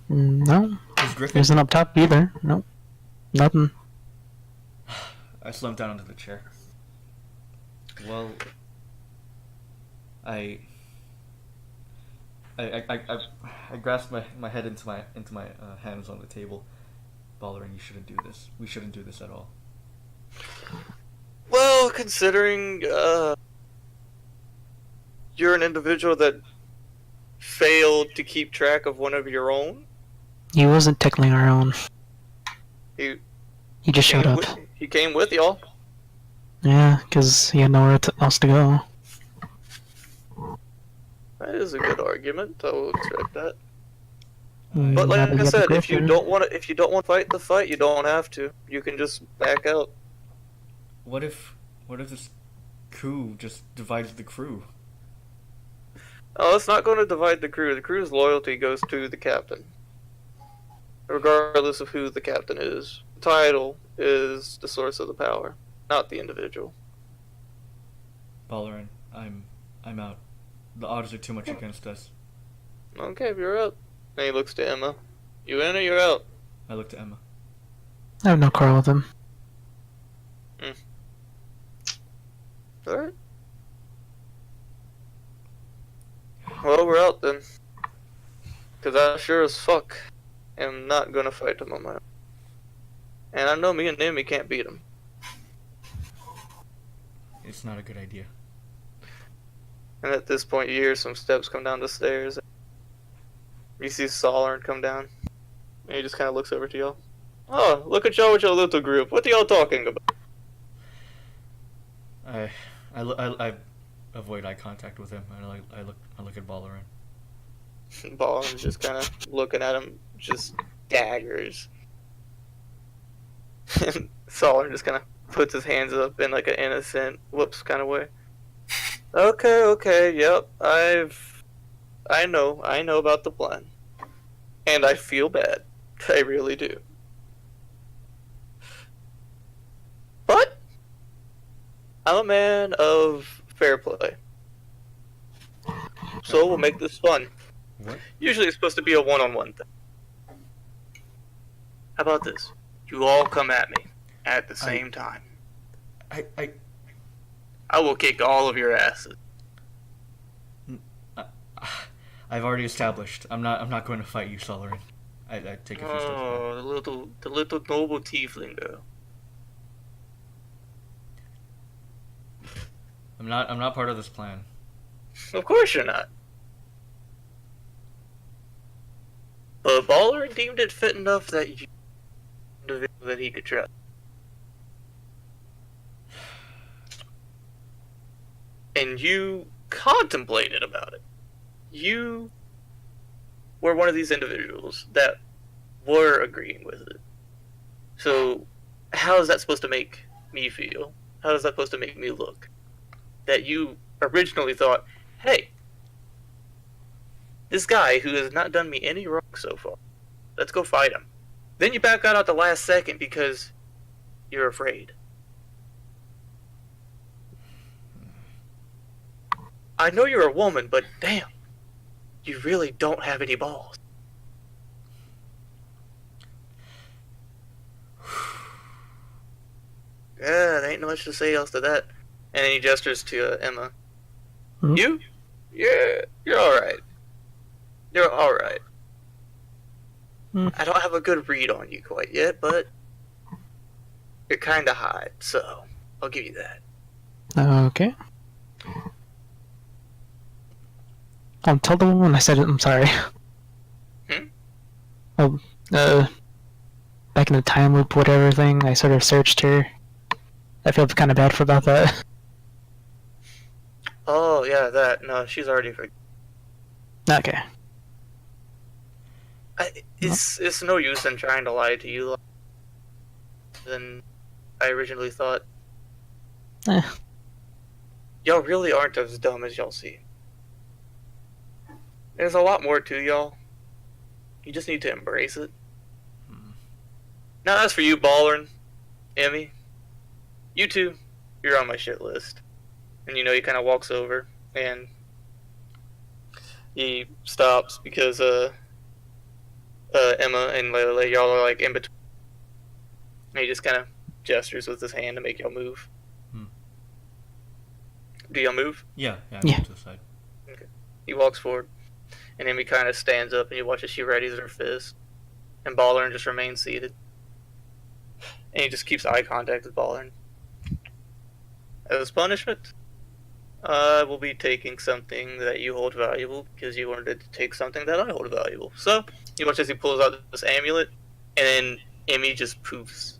No. Is Griffin? Isn't up top either. Nope. Nothing. I slumped down onto the chair. Well, I grasped my head into my hands on the table. Barbarian, you shouldn't do this. We shouldn't do this at all. Well, considering you're an individual that failed to keep track of one of your own. He wasn't tickling our own. He just showed up. He came with y'all. Yeah, because he had nowhere else to go. That is a good argument. I will accept that. Mm, But like I said, if you Griffin. don't want to fight the fight, you don't have to. You can just back out. What if this coup just divides the crew? Oh, it's not going to divide the crew. The crew's loyalty goes to the captain, regardless of who the captain is. The title is the source of the power, not the individual. Barbarian, I'm out. The odds are too much against us. Okay, you're out. And he looks to Emma. You in or you're out? I look to Emma. I have no quarrel with him. Alright. Well, we're out then. Because I sure as fuck am not gonna fight him on my own. And I know me and Nimi can't beat him. It's not a good idea. And at this point, you hear some steps come down the stairs. You see Solern come down. And he just kind of looks over to y'all. Oh, look at y'all with your little group. What are y'all talking about? I avoid eye contact with him, and I look at Balaran. Ballin's just kind of looking at him, just daggers. And Solern just kind of puts his hands up in like an innocent whoops kind of way. Okay, yep, I know about the plan. And I feel bad. I really do. But I'm a man of fair play. So we'll make this fun. What? Usually it's supposed to be a one-on-one thing. How about this? You all come at me at the same time. I will kick all of your asses. I've already established. I'm not going to fight you, Solarin. I take a few steps back. Oh, the little noble tiefling girl. I'm not part of this plan. Of course you're not. But Baller deemed it fit enough that you that he could trust. And you contemplated about it. You were one of these individuals that were agreeing with it. So, how is that supposed to make me feel? How is that supposed to make me look? That you originally thought, hey, this guy who has not done me any wrong so far, let's go fight him. Then you back out at the last second because you're afraid. I know you're a woman, but damn, you really don't have any balls. Yeah, there ain't much to say else to that. And then he gestures to Emma. Hmm? You? Yeah, you're alright. You're alright. I don't have a good read on you quite yet, but you're kinda hot, so I'll give you that. Okay. Tell the woman I said it. I'm sorry. Oh, back in the time loop, whatever thing, I sort of searched her. I feel kind of bad for about that. Oh, yeah, that. No, she's already forgiven. Okay. It's no use in trying to lie to you than I originally thought. Y'all really aren't as dumb as y'all seem. There's a lot more to y'all. You just need to embrace it. Now, as for you, Ballern, Emmy, you two, you're on my shit list. And he kind of walks over and he stops because Emma and Lelelele, y'all are like in between. And he just kind of gestures with his hand to make y'all move. Do y'all move? Yeah. Yeah. To the side. Okay. He walks forward. And Emmy kind of stands up and you watch as she readies her fist. And Ballern just remains seated. And he just keeps eye contact with Ballern. As punishment, I will be taking something that you hold valuable because you wanted to take something that I hold valuable. So, you watch as he pulls out this amulet, and then Emmy just poofs.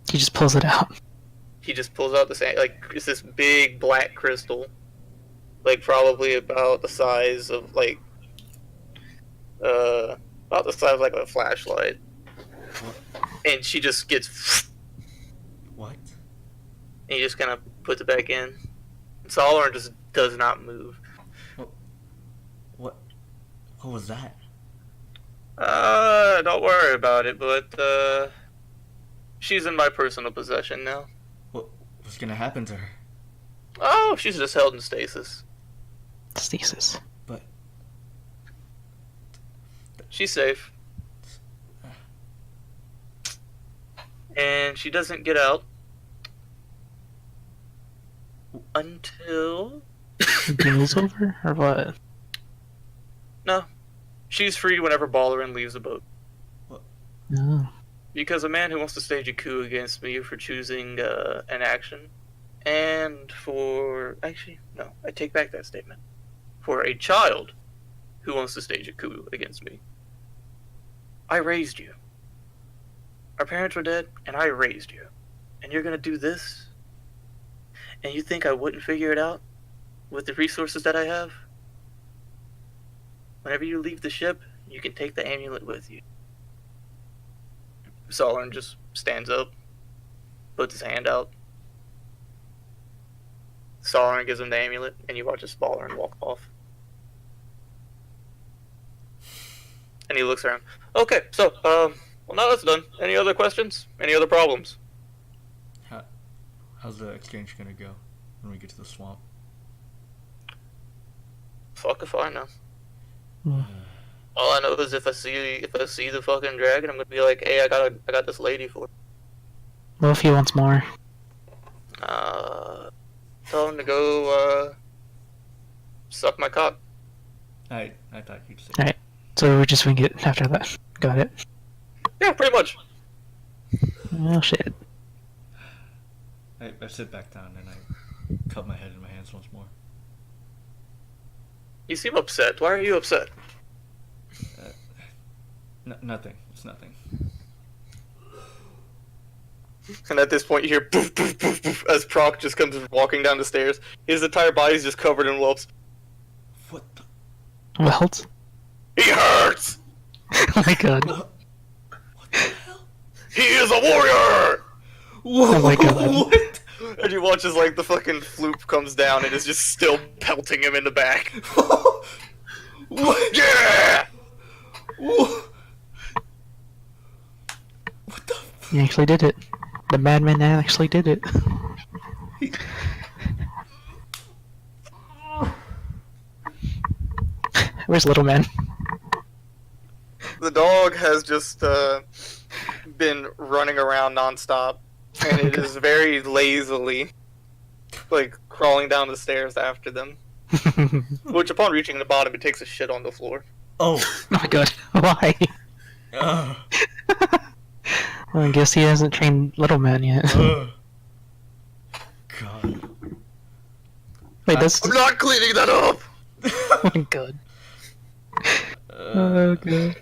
He just pulls it out. He just pulls out this, it's this big black crystal. Like, probably about the size of, like a flashlight. And she just gets... What? And he just kind of puts it back in. Solern just does not move. What was that? Don't worry about it, but, she's in my personal possession now. What's gonna happen to her? Oh, she's just held in stasis. Stasis. But... She's safe. And she doesn't get out Until... The deal's over, or what? No. She's free whenever Barbarian leaves the boat. No. Because a man who wants to stage a coup against me for choosing an action, and for... Actually, no, I take back that statement. For a child who wants to stage a coup against me. I raised you. Our parents were dead, and I raised you. And you're gonna do this? And you think I wouldn't figure it out? With the resources that I have? Whenever you leave the ship, you can take the amulet with you. Solern just stands up, puts his hand out. Solern gives him the amulet, and you watch Solern walk off. And he looks around. Okay, so, well, now that's done. Any other questions? Any other problems? How's the exchange gonna go when we get to the swamp? Fuck if I know. Mm. All I know is if I see the fucking dragon, I'm gonna be like, hey, I got this lady for. Well, if he wants more. Tell him to go suck my cock. I thought you'd say. Alright, so we just wing it after that. Got it. Yeah, pretty much. Oh shit. I sit back down and I cup my head in my hands once more. You seem upset. Why are you upset? Nothing. It's nothing. And at this point, you hear poof, poof, poof, poof, as Prok just comes walking down the stairs. His entire body's just covered in whelps. What the? Welt? He hurts! Oh my god. What the hell? He is a warrior! Whoa, Oh my god. What? And you watch as, like, the fucking floop comes down and is just still pelting him in the back. What? Yeah! What the? He actually did it. The madman actually did it. Where's little man? The dog has just been running around nonstop, and it is very lazily, like, crawling down the stairs after them. Which, upon reaching the bottom, it takes a shit on the floor. Oh. Oh my god. Why? Uh, Well, I guess he hasn't trained little man yet. God. Wait, that's... I'm not cleaning that up! Oh my god. Oh god.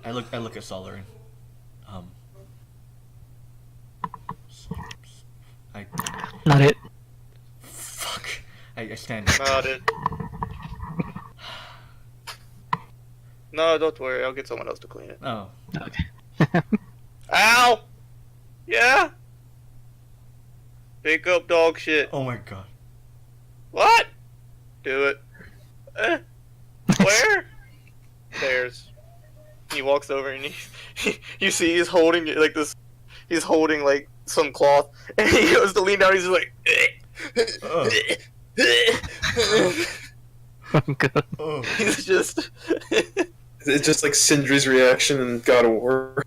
I look at Solern. I Not it. fuck. I stand. Not it. No, don't worry. I'll get someone else to clean it. Oh. Okay. Ow! Yeah? Pick up dog shit. Oh my god. What? Do it. Where? There's. He walks over and you see he's holding like this. He's holding like some cloth, and he goes to lean down. He's just like. Oh god. Oh. He's just. It's just like Sindri's reaction in God of War.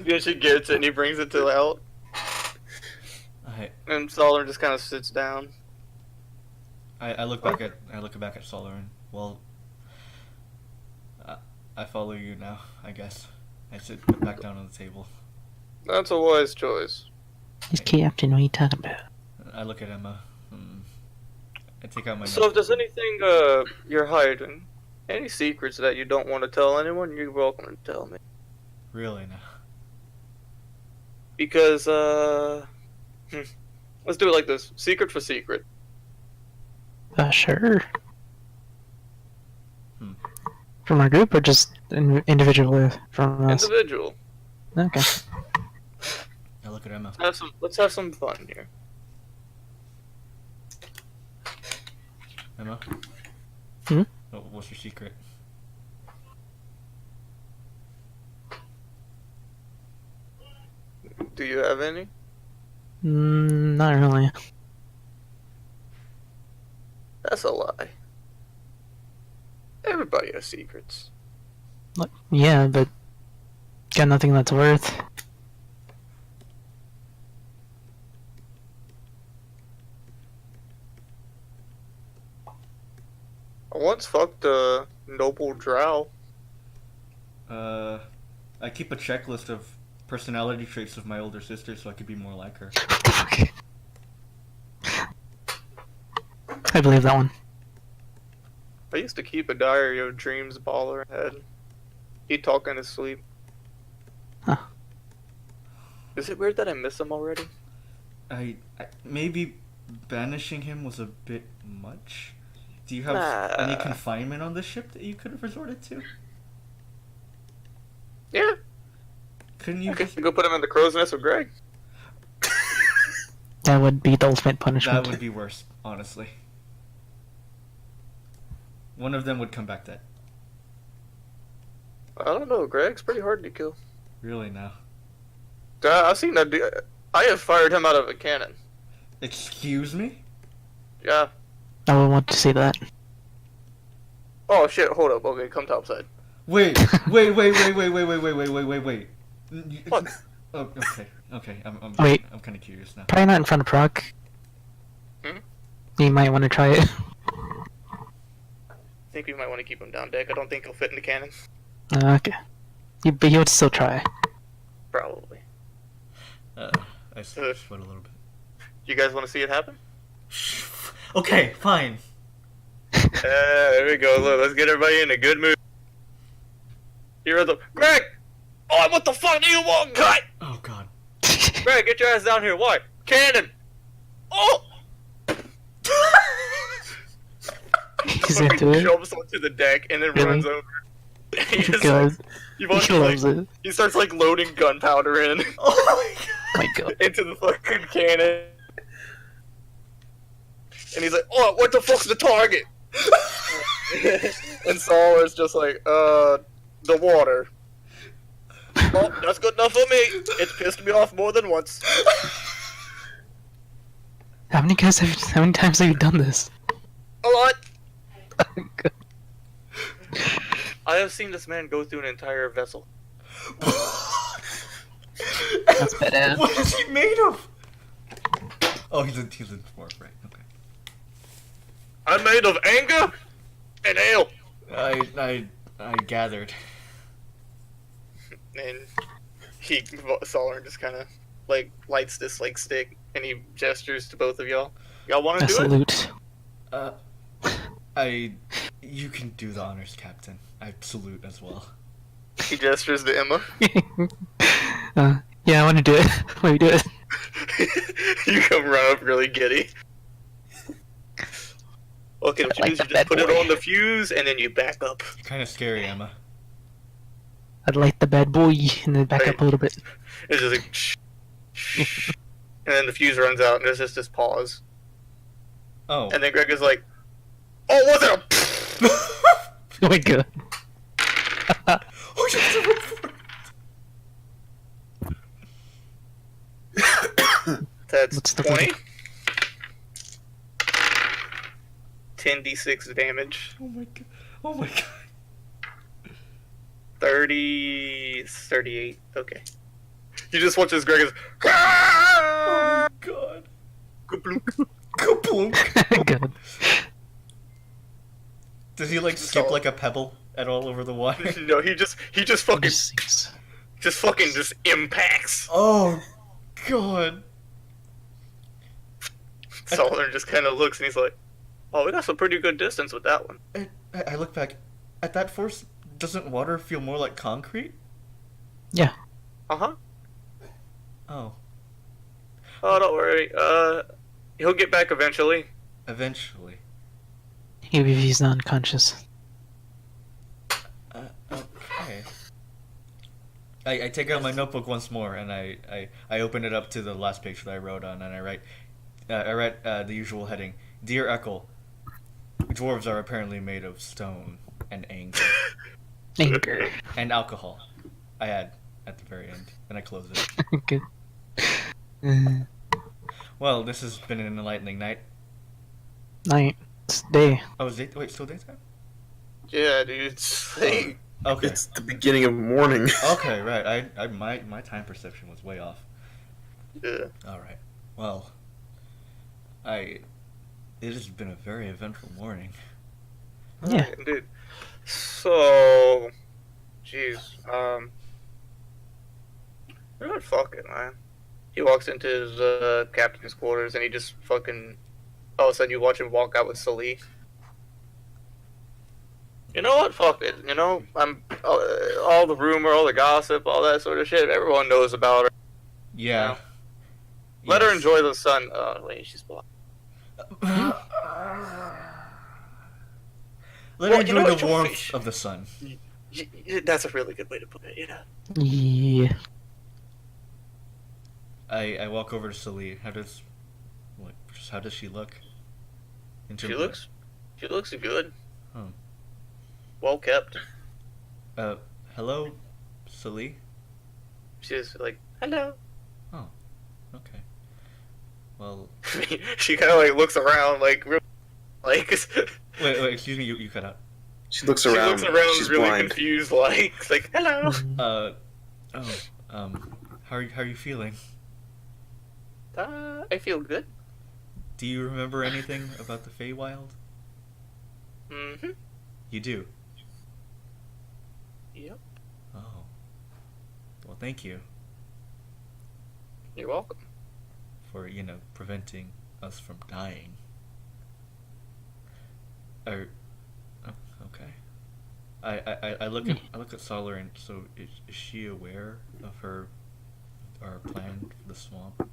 Yeah, she gets it and he brings it to out. And Solern just kind of sits down. I look back at Solern. Well, I follow you now. I guess I sit back down on the table. That's a wise choice. He's captain, what are you talking about? I look at Emma. I take out my. So if there's anything you're hiding, any secrets that you don't want to tell anyone, you're welcome to tell me. Really now. Because let's do it like this: secret for secret. Sure. From our group or just individually from us? Individual. Okay. I look at Emma. Let's have some fun here. Emma? Hmm? Oh, what's your secret? Do you have any? Not really. That's a lie. Everybody has secrets. Yeah, but got nothing that's worth. I once fucked a noble drow. I keep a checklist of personality traits of my older sister so I could be more like her. What the fuck? I believe that one. I used to keep a diary of dreams Baller had. He'd talk in his sleep. Huh. Is it weird that I miss him already? I maybe banishing him was a bit much. Do you have any confinement on the ship that you could have resorted to? Yeah. Couldn't you just go put him in the crow's nest with Greg? That would be the ultimate punishment. That would be worse, honestly. One of them would come back dead. I don't know. Greg's pretty hard to kill. Really now? I've seen that dude. I have fired him out of a cannon. Excuse me? Yeah. I would want to see that. Oh shit! Hold up. Okay, come topside. Wait. What? Oh, okay. Wait. I'm kind of curious now. Probably not in front of Prok. Hmm? You might want to try it. I think we might want to keep him down deck. I don't think he'll fit in the cannon. Okay. But you would still try. Probably. I sweat a little bit. You guys want to see it happen? Okay, fine. There we go. Look, let's get everybody in a good mood. Here are the Greg. Oh, what the fuck do you want, guy? Oh god. Greg, get your ass down here. Why? Cannon. Oh. He's into it. Jumps onto the deck and then Really? runs over. He just God. he loves it. He starts like loading gunpowder in Oh My god. into the fucking cannon. And he's like, oh, what the fuck's the target? And Saul is just like, the water. Oh, that's good enough for me. It's pissed me off more than once. How many times have you done this? A lot. I have seen this man go through an entire vessel. That's badass. What is he made of? Oh, he's a dwarf, right? Okay. I'm made of anger and ale. I gathered. And Solern just kind of like lights this like stick, and he gestures to both of y'all. Y'all want to A do salute. You can do the honors, Captain. I salute as well. it? He gestures to Emma. Yeah, I want to do it. Let me do it. You come run up really giddy. Okay, what you do is you just put it on the fuse, and then you back up. You're kind of scary, Emma. I'd light the bad boy and then back up a little bit. It's just like, shh. And then the fuse runs out, and there's just this pause. Oh. And then Greg is like, oh, was it a... Oh my god. That's What's the 20. 10d6 damage. Oh my god. Oh my god. 38. Okay. You just watch as Greg is... Oh my god. Kaplunk. Kaplunk. God. Does he like skip like a pebble at all over the water? No, he just fucking just impacts. Oh god. Solern just kind of looks and he's like, "Oh, we got some pretty good distance with that one." I look back. At that force, doesn't water feel more like concrete? Yeah. Uh-huh. Oh. Oh, don't worry. He'll get back eventually. Eventually. Maybe if he's not unconscious. Okay. I take out my notebook once more and I open it up to the last page that I wrote on, and I write the usual heading: Dear Eckle, dwarves are apparently made of stone and anger. Anger. And alcohol. I add at the very end, and I close it. Good. Well, this has been an enlightening night. Night. It's day. Oh, is it? Wait, still daytime? Yeah, dude. It's like Okay. It's the beginning of morning. Okay, right. My time perception was way off. Yeah. All right. Well, it has been a very eventful morning. Yeah. Right, indeed. So, jeez, you know what, fuck it, man. He walks into his captain's quarters and he just fucking, all of a sudden you watch him walk out with Salih. You know what, fuck it, you know, I'm, all the rumor, all the gossip, all that sort of shit, everyone knows about her. Yeah. You know? Let her enjoy the sun. Oh, wait, she's blind. Let her enjoy the warmth of the sun. That's a really good way to put it, you know. Yeah. I walk over to Salih. How does she look? She looks good. Huh. Well kept. Hello, Salih? She's like, hello. Oh, okay. Well... she kind of like looks around like... Wait, excuse me, you cut out. She looks around. She's really blind. confused, like hello. How are you feeling? I feel good. Do you remember anything about the Feywild? Mm-hmm. You do? Yep. Oh. Well, thank you. You're welcome. For, preventing us from dying. Oh, okay. I look at Solar, and so is she aware of our plan for the swamp?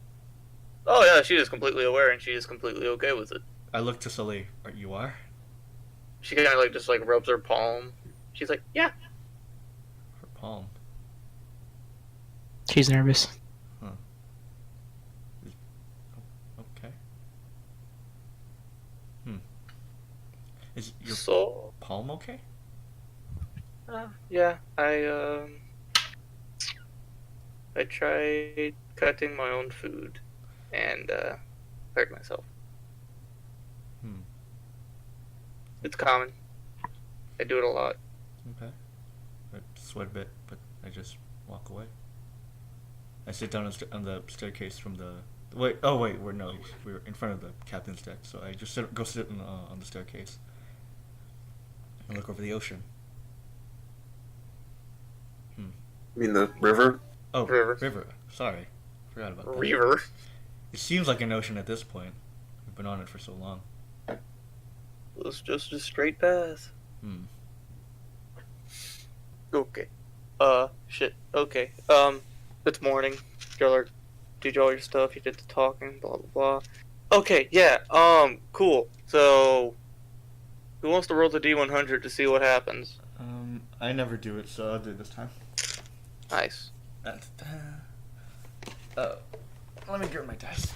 Oh yeah, she is completely aware and she is completely okay with it. I look to Salih. You are? She kind of like just like rubs her palm. She's like, yeah. Her palm. She's nervous. Huh. Okay. Is your palm okay? Yeah, I tried cutting my own food and hurt myself. It's common. I do it a lot. Okay. I sweat a bit, but I just walk away. I sit down on the staircase from the... we're in front of the captain's deck, so I just go sit on the staircase and look over the ocean. You mean the river? Oh, river. Sorry. Forgot about that. River. It seems like an ocean at this point. We've been on it for so long. It's just a straight path. Okay. Shit. Okay. It's morning. Y'all did all your stuff. You did the talking. Blah blah blah. Okay. Yeah. Cool. So, who wants to roll the D100 to see what happens? I never do it, so I'll do it this time. Nice. Let me get my dice.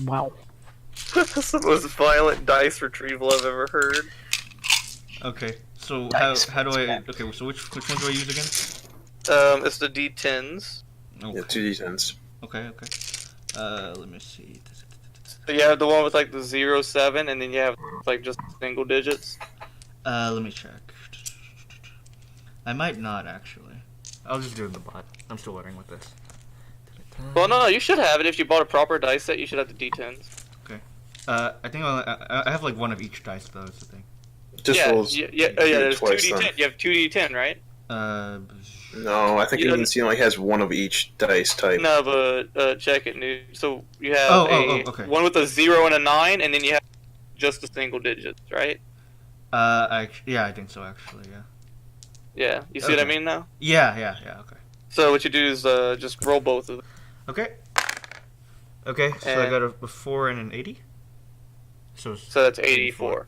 Wow. That's the most violent dice retrieval I've ever heard. Okay, so Dice. how do I... Okay, so which one do I use again? It's the D10s. Okay. Yeah, 2d10s. Okay. Let me see. So you have the one with like the 0, 7, and then you have like just single digits. Let me check. I might not, actually. I'll just do it in the bot. I'm still learning with this. Well, no, you should have it. If you bought a proper dice set, you should have the D10s. Okay. I think I have like one of each dice, though, is the thing. Just rolls. There's twice, 2D10. then. You have 2D10, right? No, I think You he only has one of each dice type. No, but check it, dude. So you have okay. one with a 0 and a 9, and then you have just the single digits, right? Yeah, I think so, actually, yeah. Yeah, you see what I mean now? Yeah, okay. So what you do is just roll both of them. Okay, so I got a 4 and an 80? So that's 84.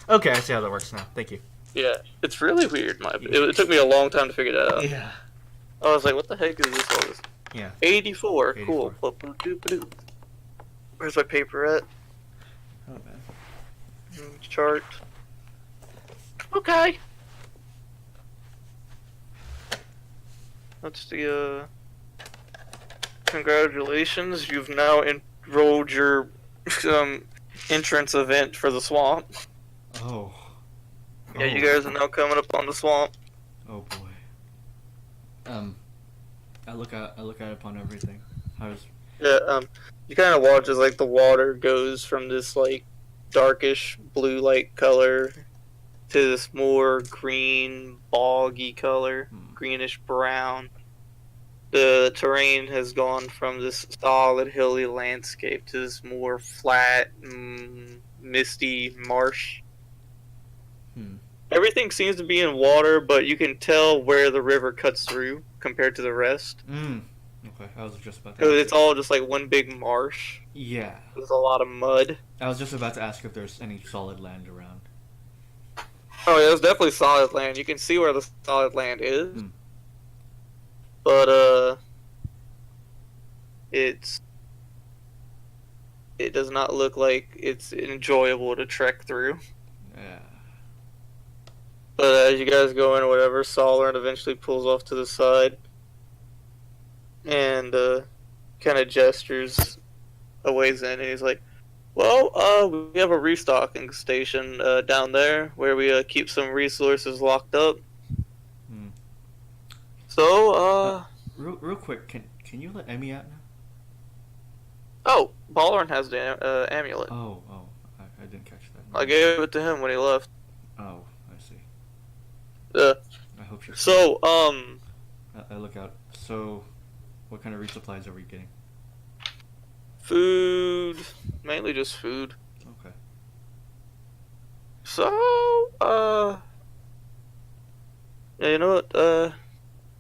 Okay, I see how that works now. Thank you. Yeah, it's really weird. It took me a long time to figure that out. Yeah. I was like, what the heck is this all this? Yeah. 84. Cool. Where's my paper at? Oh, man. Chart. Okay. That's the, congratulations, you've now enrolled your, entrance event for the swamp. Oh. Yeah, you guys are now coming up on the swamp. Oh boy. I look at upon everything. How's... Yeah, you kind of watch as like the water goes from this like darkish blue-like color to this more green, boggy color, greenish brown. The terrain has gone from this solid hilly landscape to this more flat, misty marsh. Everything seems to be in water, but you can tell where the river cuts through compared to the rest. Okay, I was just about to... Because it's all just like one big marsh. Yeah. There's a lot of mud. I was just about to ask if there's any solid land around. Oh yeah, there's definitely solid land. You can see where the solid land is. But, it does not look like it's enjoyable to trek through. Yeah. But as you guys go in or whatever, Solern eventually pulls off to the side and kind of gestures a ways in, and he's like, well, we have a restocking station down there where we keep some resources locked up. So, real quick, can you let Emmy out now? Oh, Ballorn has the amulet. Oh, I didn't catch that. I gave it to him when he left. Oh, I see. I hope you're... So, I look out. So, what kind of resupplies are we getting? Food. Mainly just food. Okay. So, yeah, you know what?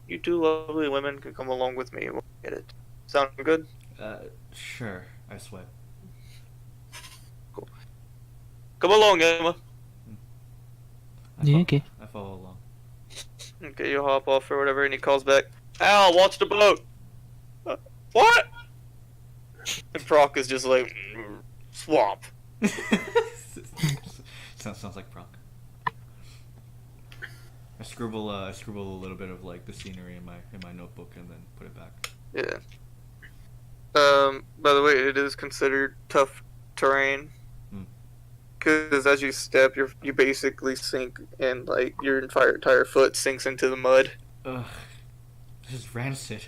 You two lovely women can come along with me and we'll get it. Sound good? Sure. I sweat. Cool. Come along, Emma. Okay. I follow along. Okay, you hop off or whatever, and he calls back, Al, watch the boat! What? And Prok is just like, swamp. Sounds like Prok. I scribble a little bit of like the scenery in my notebook and then put it back. Yeah. By the way, it is considered tough terrain. Because as you step, you basically sink, and like your entire foot sinks into the mud. Ugh, this is rancid.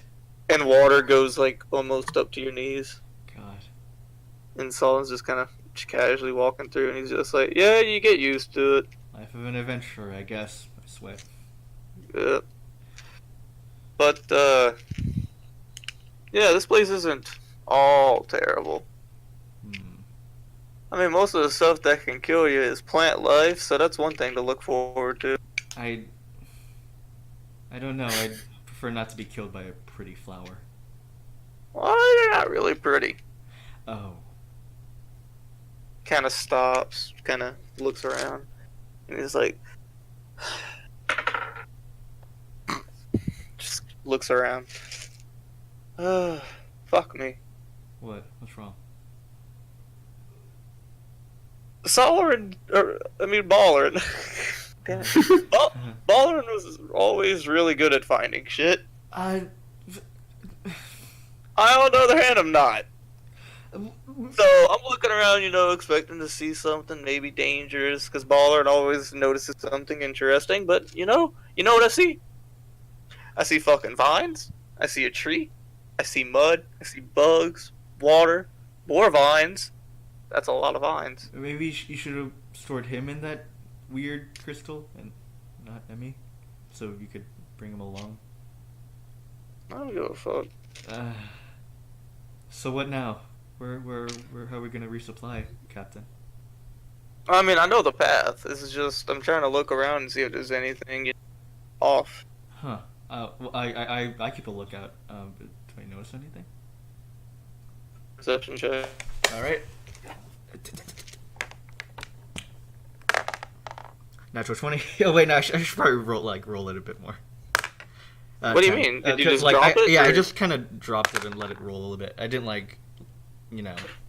And water goes like almost up to your knees. God. And Solon's just kind of casually walking through, and he's just like, "Yeah, you get used to it. Life of an adventurer, I guess." I sweat. Yeah. But yeah, this place isn't all terrible. I mean, most of the stuff that can kill you is plant life, so that's one thing to look forward to. I don't know. I'd prefer not to be killed by a pretty flower. Well, they're not really pretty. Oh. Kind of stops, kind of looks around, and he's like, just looks around. Fuck me. What? What's wrong? Ballorn. Damn it. Ballorn was always really good at finding shit. On the other hand, I'm not. So I'm looking around, expecting to see something maybe dangerous, because Ballorn always notices something interesting. But you know what I see? I see fucking vines. I see a tree. I see mud. I see bugs, water, more vines. That's a lot of vines. Maybe you should have stored him in that weird crystal and not Emmy, so you could bring him along. I don't give a fuck. So what now? How are we gonna resupply, Captain? I mean, I know the path. This is just I'm trying to look around and see if there's anything off. Huh. Well, I keep a lookout. Do I notice anything? Perception check. All right. Natural 20. Oh wait, no, I should probably roll it a bit more. What do you mean? Did you just drop it? Yeah, I just kind of dropped it and let it roll a little bit. I didn't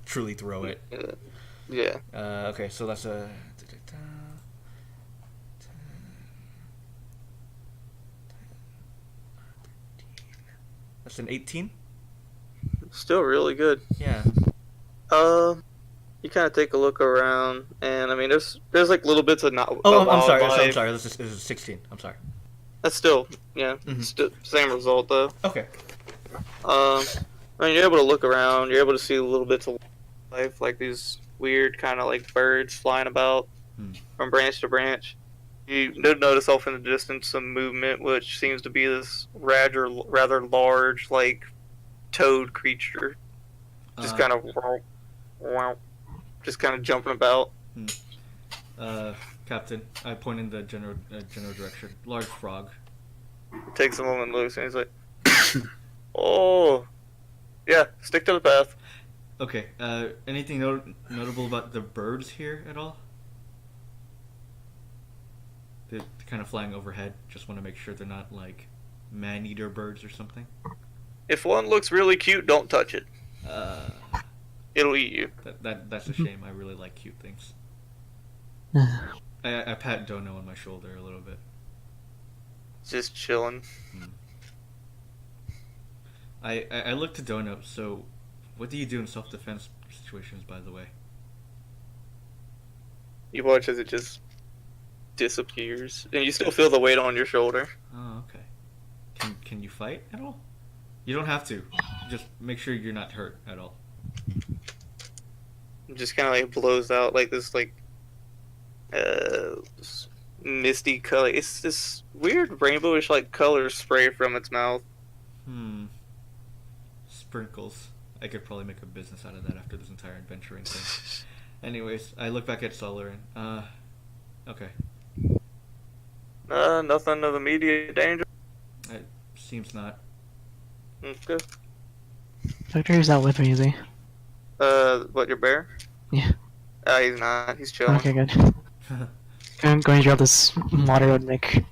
truly throw it. Yeah. Okay, so that's a. That's an 18. Still really good. Yeah. you kind of take a look around, and I mean, there's like little bits of not. Oh, I'm sorry. I'm sorry. This is 16. I'm sorry. That's still, yeah, still same result though. Okay. I mean, you're able to look around. You're able to see little bits of life, like these weird kind of like birds flying about from branch to branch. You did notice off in the distance some movement, which seems to be this rather large, like toad creature, just kind of jumping about. Captain, I point in the general direction. Large frog. Takes a moment to look, and he's like, "Oh, yeah, stick to the path." Okay. Anything notable about the birds here at all? They're kind of flying overhead. Just want to make sure they're not like man-eater birds or something. If one looks really cute, don't touch it. It'll eat you. That's a shame. I really like cute things. I pat Dono on my shoulder a little bit. Just chilling. I look to Dono. So, what do you do in self-defense situations, by the way? You watch as it just disappears, and you still feel the weight on your shoulder. Oh, okay. Can you fight at all? You don't have to. Just make sure you're not hurt at all. It just kind of like blows out like this misty color. It's this weird rainbowish like color spray from its mouth. Sprinkles. I could probably make a business out of that after this entire adventuring thing. Anyways, I look back at Solarin. Okay. Nothing of immediate danger. It seems not. Okay. Victor's not with me, is he? What, your bear? Yeah. He's not. He's chilling. Okay, good. I'm going to drop this water would make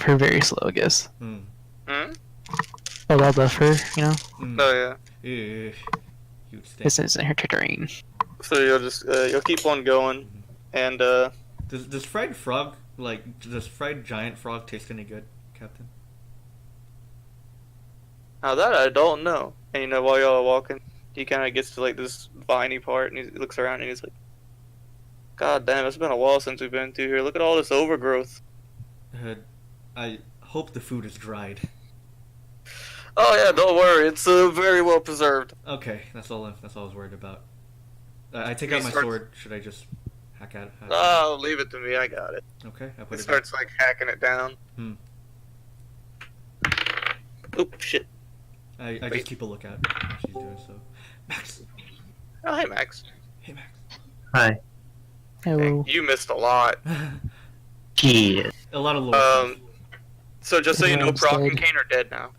her very slow, I guess. Oh, all the fur, you know? Oh, yeah. This isn't her terrain. So you'll just, you'll keep on going, and, Does fried frog, does fried giant frog taste any good, Captain? Now that I don't know. And you know, while y'all are walking, he kind of gets to like this viney part, and he looks around and he's like, "God damn, it's been a while since we've been through here. Look at all this overgrowth." I hope the food is dried. Oh yeah, don't worry, it's very well preserved. Okay, that's all I was worried about. I take out my sword. Should I just hack at it? Oh, leave it to me. I got it. Okay, I put it. Starts like hacking it down. Oop, shit. I just keep a lookout while she's doing so. Max. Oh, hey, Max. Hey, Max. Hi. Hello. Hey, you missed a lot. Yeah. A lot of lore. So just so you know, Everyone's Prok and dead. Kain are dead now.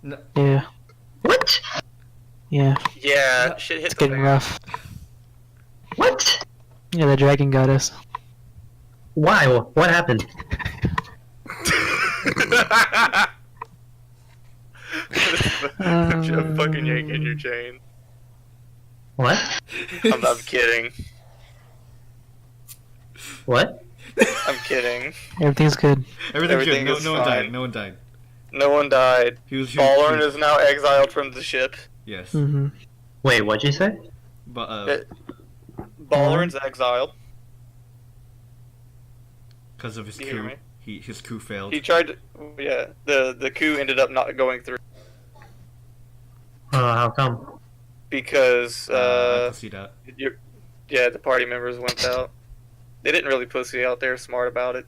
No. Yeah. What? Yeah. Yeah, No. shit hit It's the getting fan. rough. What? Yeah, the dragon got us. Why? What happened? I'm fucking yanking your chain. What? I'm kidding. What? I'm kidding. Everything's good. Everything's Everything good. is No one died. fine. No one died. No one died. Ballern is now exiled from the ship. Yes. Mm-hmm. Wait, what'd you say? But Ballern's exiled. because of his You hear coup, me? his coup failed. He tried to. Yeah, the coup ended up not going through How come? because I pussied out. the party members went out. They didn't really pussy out. They were smart about it.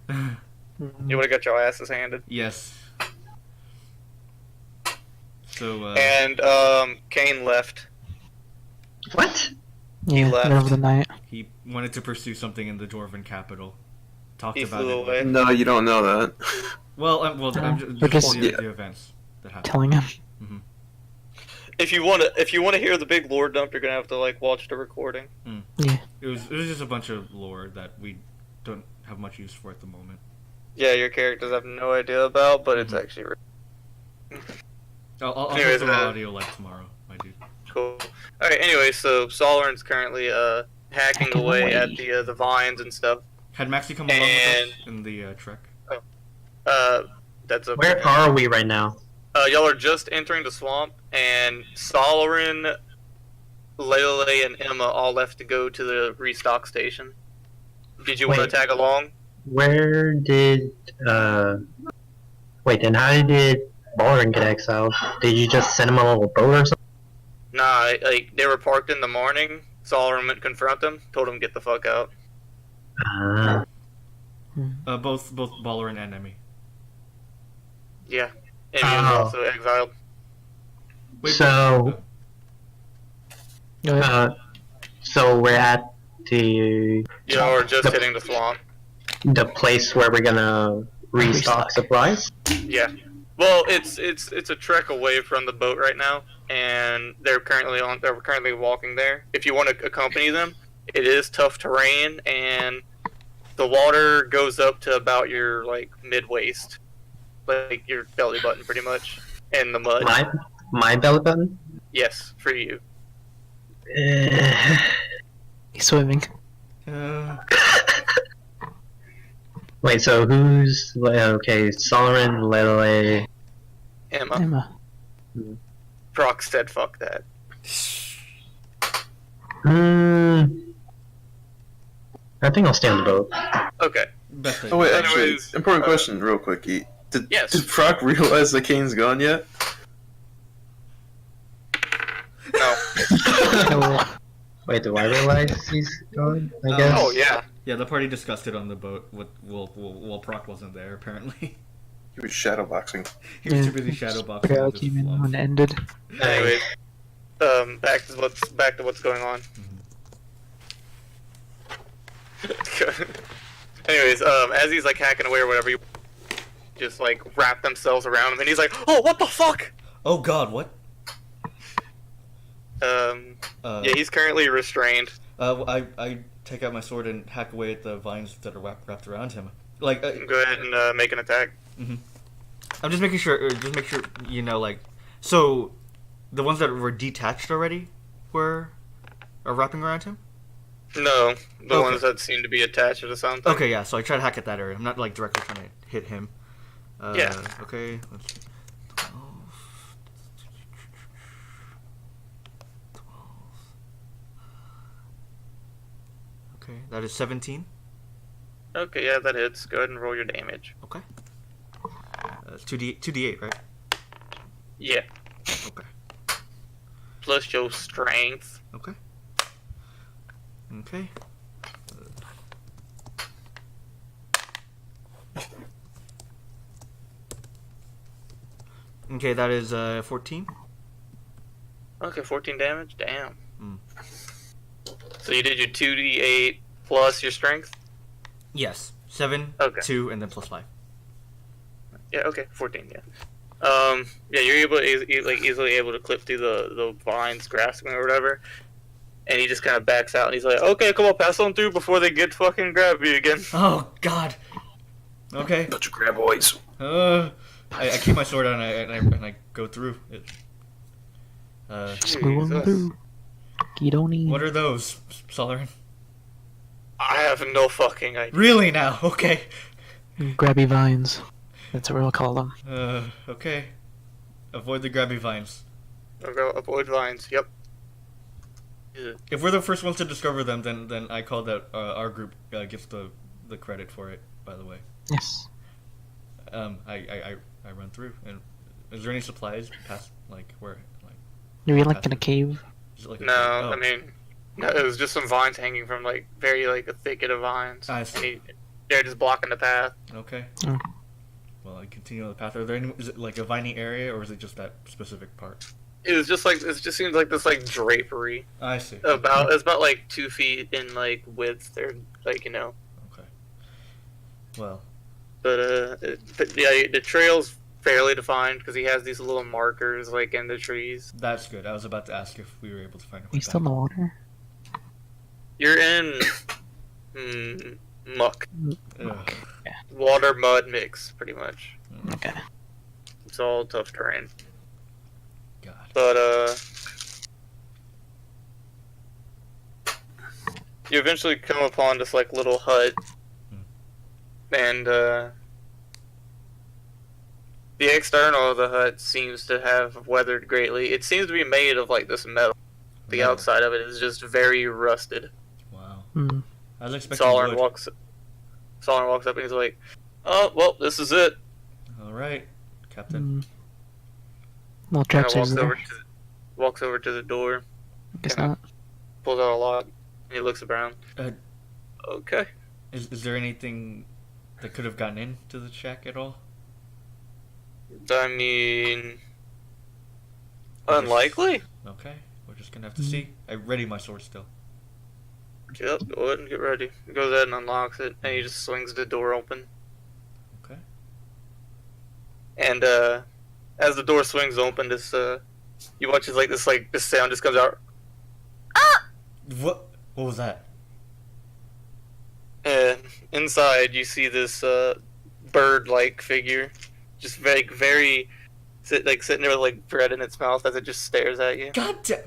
You would have got your asses handed. Yes. So And Kain left. What? Yeah, left. middle of the night. he wanted to pursue something in the Dwarven capital. Talked He about flew it. away. No, you don't know that. Well, I'm We're just just- the events that happened. Telling him. If you want to hear the big lore dump, you're gonna have to like watch the recording. Yeah. It was just a bunch of lore that we don't have much use for at the moment. Yeah, your characters have no idea about, but it's actually I'll Anyways, post the audio like tomorrow, my dude. cool. All right. Anyway, so Solern's currently hacking away at the vines and stuff. Had Maxi come along with us in the trek? That's okay. Where are we right now? Y'all are just entering the swamp, and Solerin, Lelelele, Lelelele and Emma all left to go to the restock station. Did you want to Wait. tag along? Where did Wait, then how did Ballern get exiled? Did you just send him a little boat or something? Nah, like they were parked in the morning. Solomon went to confront them, told him to get the fuck out. Both Baller and Enemy. Yeah, and he was Oh. also exiled. Wait, So, Go ahead. so we're at the Yeah, or just hitting the swamp. place where we're gonna restock supplies. Yeah. Well, it's a trek away from the boat right now, and they're currently walking there. If you want to accompany them, it is tough terrain, and the water goes up to about your like mid waist, like your belly button, pretty much, and the mud. My belly button. Yes, for you. He's swimming. Wait, so who's okay? Solomon, Lelelele. Emma. Emma. Prok said, "Fuck that." I think I'll stay on the boat. Okay. Best Oh wait, idea. actually, Anyways, important question, real quick. Yeet. Yes. Did Prok realize that Kane's gone yet? No. Oh, Wait, do I realize he's going? I guess. Oh yeah. Yeah, the party discussed it on the boat while Prok wasn't there, apparently. He was shadowboxing. He was Yeah. too busy shadowboxing. okay, I with his came in flump. when it ended. Anyways, back to what's going on. Anyways, as he's like hacking away or whatever, you just like wrap themselves around him, and he's like, "Oh, what the fuck?" Oh god, what? Yeah, he's currently restrained. I take out my sword and hack away at the vines that are wrapped around him. Like, Go ahead and make an attack. I'm just making sure. Just make sure you know. Like, so the ones that were detached already are wrapping around him. No, the Okay. ones that seem to be attached to something. Okay, yeah. So I try to hack at that area. I'm not like directly trying to hit him. Yeah. Okay. Let's see. 12. 12. Okay, that is 17. Okay, yeah, that hits. Go ahead and roll your damage. Okay. It's 2d8, right? Yeah. Okay. Plus your strength. Okay. Okay. Okay, that is 14. Okay, 14 damage. Damn. Mm. So you did your 2d8 plus your strength. Yes, 7, Okay. 2, and then plus 5. Yeah. Okay, 14. Yeah. Yeah, you're easily able to clip through the vines, grasping or whatever. And he just kind of backs out, and he's like, "Okay, come on, pass on through before they get fucking grab you again." Oh God. Okay. Bunch of graboids. I keep my sword on and I go through it. Just move on Jesus. through. You don't need. What are those, Solarin? I have no fucking idea. Really now? Okay. Grabby vines. That's what we'll call them. Okay. Avoid the grabby vines. I'll go avoid vines. Yep. If we're the first ones to discover them, then I call that our group gets the credit for it. By the way. Yes. I run through. And is there any supplies past like where like? Are we like in a cave? Is it like a No, oh. I mean, no, it was just some vines hanging from like very like a thicket of vines. I see. And they're just blocking the path. Okay. Oh. Well, I continue on the path. Are there any? Is it like a viney area, or is it just that specific part? It was just like it just seems like this like drapery. I see. It's about like 2 feet in like width. They're like Okay. Well. but yeah, the trail's fairly defined because he has these little markers like in the trees. That's good. I was about to ask if we were able to find a way Are you still in the water? You're in muck, Ugh. water mud mix, pretty much. Okay. It's all tough terrain. God. But you eventually come upon this like little hut, and the external of the hut seems to have weathered greatly. It seems to be made of like this metal, The Metal. outside of it is just very rusted. Wow. Mm. I was expecting Solern wood. walks up and he's like, "Oh, well, this is it." All right, Captain. Well, Kind of Drexler's there. walks over to the door, Guess kinda- not. pulls out a lock, and he looks around. Okay. Is there anything that could have gotten into the shack at all? I mean, unlikely. Okay, we're just gonna have to see. I ready my sword still. Yep, go ahead and get ready. He goes ahead and unlocks it, and he just swings the door open. Okay. And as the door swings open, this you watch as this sound just comes out, What was that? and inside you see this bird-like figure, just very sitting there with like bread in its mouth as it just stares at you. God damn.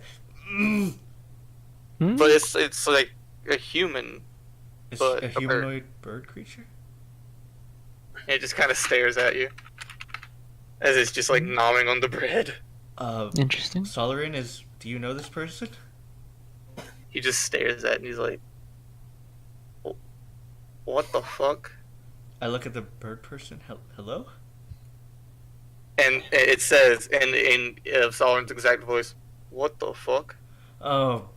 Hmm? But it's like a human. It's But a a bird. humanoid bird creature? And it just kind of stares at you as it's just like gnawing on the bread. Interesting. Solarin do you know this person? He just stares at it and he's like, "What the fuck?" I look at the bird person. Hello? And it says in Solomon's exact voice, "What the fuck?" Oh.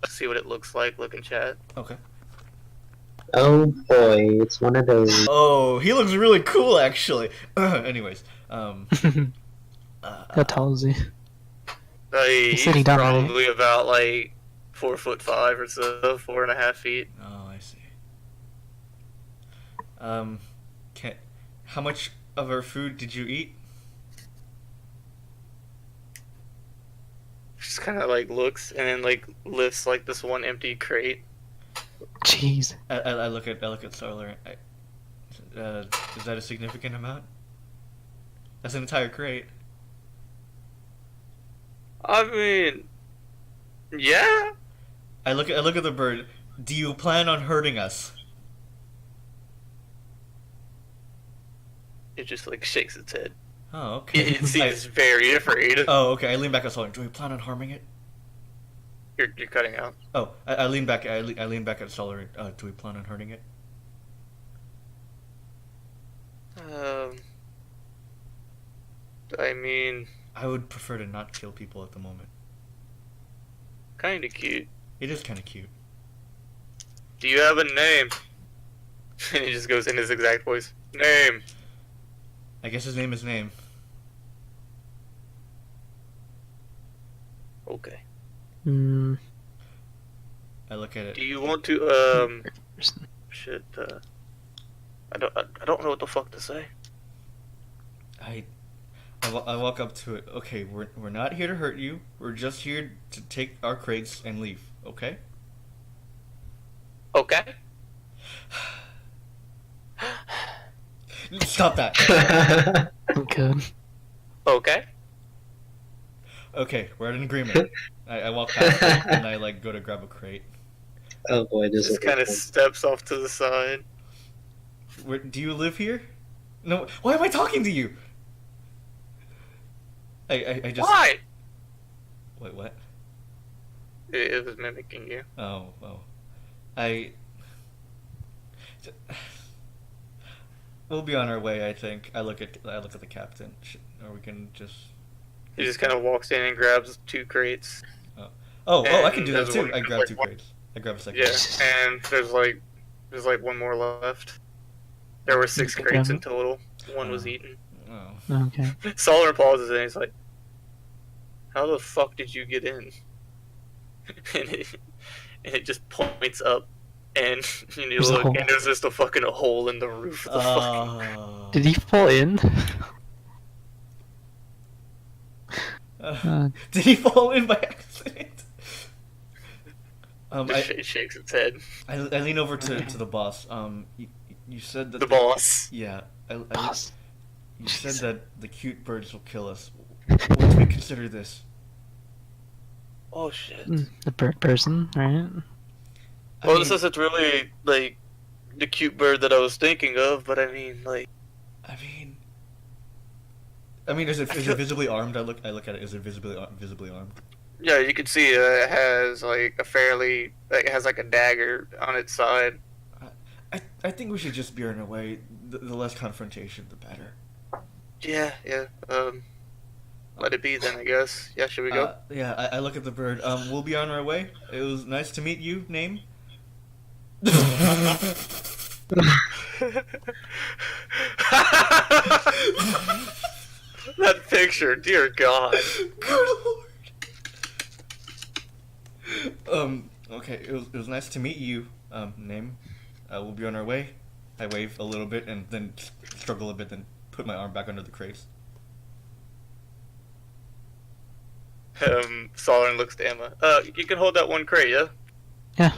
See what it looks like. Look in chat. Okay. Oh boy, it's one of those. Oh, he looks really cool, actually. Anyways, How tall is he? He's sitting down, right? probably about like 4'5" or so, 4.5 feet. Oh, I see. How much of our food did you eat? Just kind of like looks and then like lifts like this one empty crate. Jeez. I look at Solar. Is that a significant amount? That's an entire crate. I mean, yeah. I look at the bird. Do you plan on hurting us? It just like shakes its head. Oh, okay. It seems very afraid. Oh, okay. I lean back at Solar. Do we plan on harming it? You're cutting out. Oh, I lean back. I lean back at Solar. Do we plan on hurting it? I mean, I would prefer to not kill people at the moment. kind of cute. It is kind of cute. Do you have a name? And he just goes in his exact voice. Name. I guess his name is Name. Okay. Hmm. I look at Do it. you want to shit? I don't know what the fuck to say. I walk up to it. Okay, we're not here to hurt you. We're just here to take our crates and leave. Okay? Okay. Stop that. I'm good. Okay. Okay, we're at an agreement. I walk past it and I like go to grab a crate. Oh boy, this is Just kind of steps off to the side. Do you live here? No. Why am I talking to you? I just. Why? Wait, what? It was mimicking you. Oh. We'll be on our way, I think. I look at the captain. Or we can just. He just kind of walks in and grabs 2 crates. Oh, I And can do that there's too. one- I grab like 2 one- crates. I grab a second. Yeah, and there's like 1 more left. There were 6 Okay. crates in total. 1 was Oh. eaten. Oh. Okay. Solomon pauses and he's like, "How the fuck did you get in?" and it just points up, and you There's a look, hole. and there's just a fucking hole in the roof of the fucking. Oh. Did he fall in? Did he fall in by accident? It shakes its head. I lean over to the boss. You said that The boss. Yeah. Boss. You said that the cute birds will kill us. What do we consider this? Oh shit. The bird person, right? I Well, mean, this isn't really like the cute bird that I was thinking of, but I mean, like, I mean, is it visibly armed? I look at it. Is it visibly armed? Yeah, you can see it has like it has like a dagger on its side. I think we should just be on our way. The less confrontation, the better. Yeah. Let it be then, I guess. Yeah, should we go? Yeah, I look at the bird. We'll be on our way. It was nice to meet you. Name? That picture, dear God. Good lord. Okay, it was nice to meet you. Name? We'll be on our way. I wave a little bit and then struggle a bit, then put my arm back under the crates. Solern looks to Emma. You can hold that one crate, yeah? Yeah.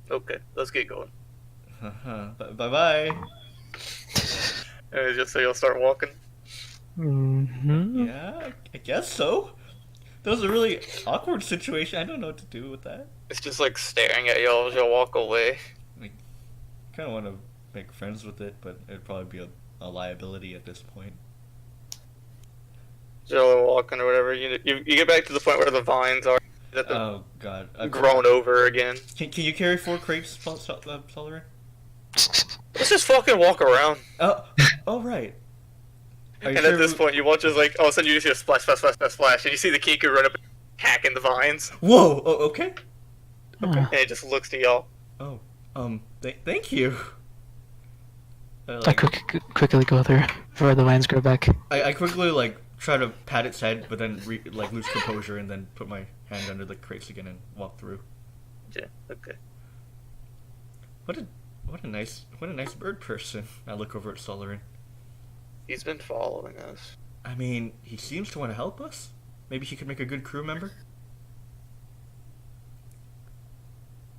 Okay, let's get going. Bye-bye. Just so you'll start walking? Mm-hmm. Yeah, I guess so. That was a really awkward situation. I don't know what to do with that. It's just like staring at y'all as y'all walk away. I kind of want to make friends with it, but it'd probably be a liability at this point. Y'all are walking or whatever. You get back to the point where the vines are. Oh god. Grown over again. Can you carry 4 crates, Solern? Let's just fucking walk around. Oh right. And at this point, you watch as like all of a sudden you just hear splash, splash, splash, splash, splash, and you see the Kiku run up and hacking the vines. Whoa! Oh, okay. And it just looks to y'all. Oh, thank you. I quickly go through before the vines grow back. I quickly try to pat its head, but then lose composure and then put my hand under the crates again and walk through. Yeah. Okay. What a nice bird person. I look over at Solern. He's been following us. I mean, he seems to want to help us. Maybe he could make a good crew member.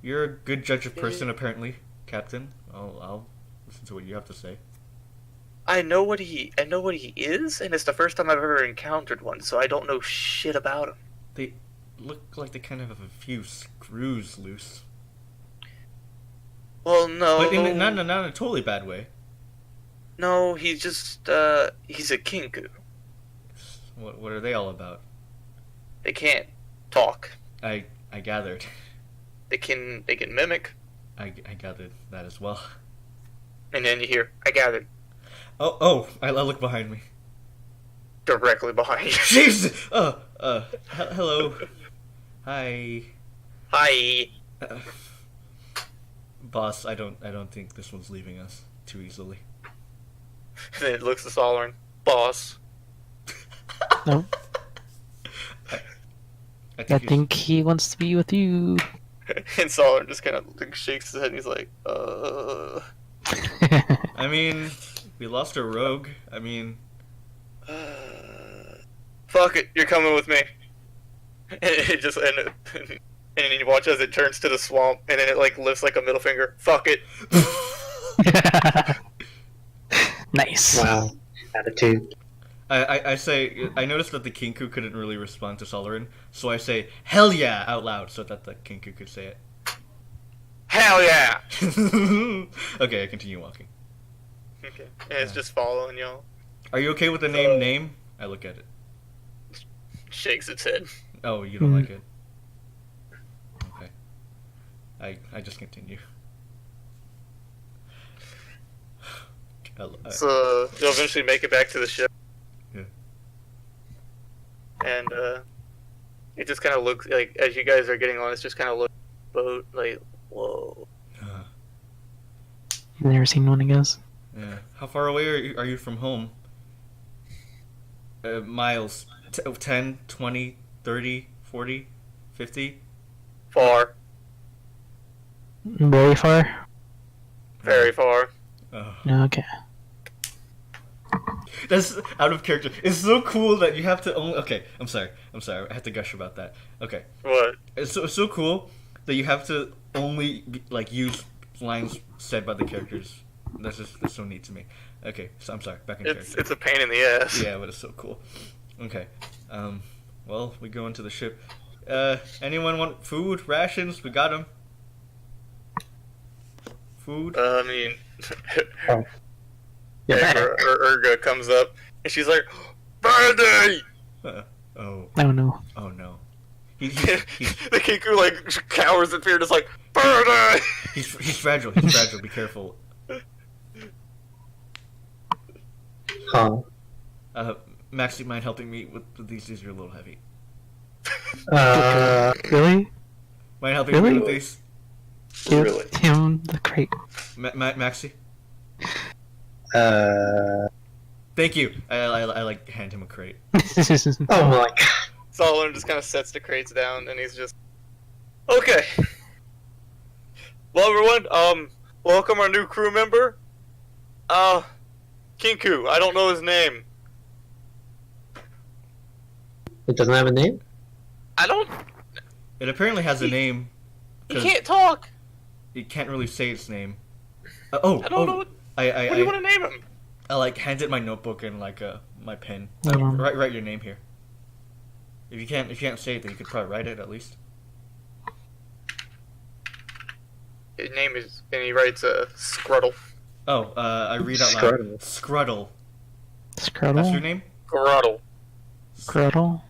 You're a good judge of person, apparently, Captain. I'll listen to what you have to say. I know what he is, and it's the first time I've ever encountered one, so I don't know shit about him. They look like they kind of have a few screws loose. Well, no. But not in a totally bad way. No, he's just, he's a kinku. What are they all about? They can't talk. I gathered. They can mimic. I gathered that as well. And then you hear, I gathered. Oh, I look behind me. Directly behind you. Jesus! Hello. Hi. Hi. Boss, I don't think this one's leaving us too easily. And then it looks to Solern. Boss. No. I think he wants to be with you. And Solern just kind of shakes his head and he's like, I mean, we lost a rogue. I mean... fuck it, you're coming with me. And it just... And then you watch as it turns to the swamp, and then it lifts a middle finger. Fuck it. Nice. Wow. Attitude. I say, I noticed that the Kinku couldn't really respond to Solern, so I say, hell yeah, out loud, so that the Kinku could say it. Hell yeah! Okay, I continue walking. Okay. And it's just following y'all. Are you okay with the name? I look at it. Shakes its head. Oh, you don't like it? Okay. I just continue. So, you'll eventually make it back to the ship. Yeah. And, it just kind of looks like, as you guys are getting on, it's just kind of looks boat, whoa. You've never seen one, I guess? Yeah. How far away are you from home? Miles. 10, 20, 30, 40, 50? Far. Very far? Very far. Okay. That's out of character. It's so cool that you have to only... Okay, I'm sorry. I have to gush about that. Okay. What? It's so cool that you have to only, use lines said by the characters. That's so neat to me. Okay, so I'm sorry. Back in character. It's a pain in the ass. Yeah, but it's so cool. Okay. Well, we go into the ship. Anyone want food? Rations? We got them. Food? I mean... You're Yeah, back. Urga comes up, and she's like, Birdie! Oh no. oh no. The Kiku, like, cowers in fear, just like, Birdie! He's fragile. He's fragile. Be careful. Huh. Maxi, mind helping me with these? These are a little heavy. Really? Mind helping me with these? Give Really? him the crate. Maxi? Thank you. I like hand him a crate. Oh my god. Solomon just kind of sets the crates down, and he's just, okay. Well, everyone, welcome our new crew member. Kinku. I don't know his name. It doesn't have a name? I don't. It apparently has a name. He can't talk. It can't really say its name. I don't know. What do you want to name him? I like hand it my notebook and like my pen. Mhm. Write your name here. If you can't say it, then you could probably write it at least. His name is, and he writes Scruddle. Oh, I read out loud. Scruddle. Scruddle. Scruddle? That's your name? Scruddle. Scruddle?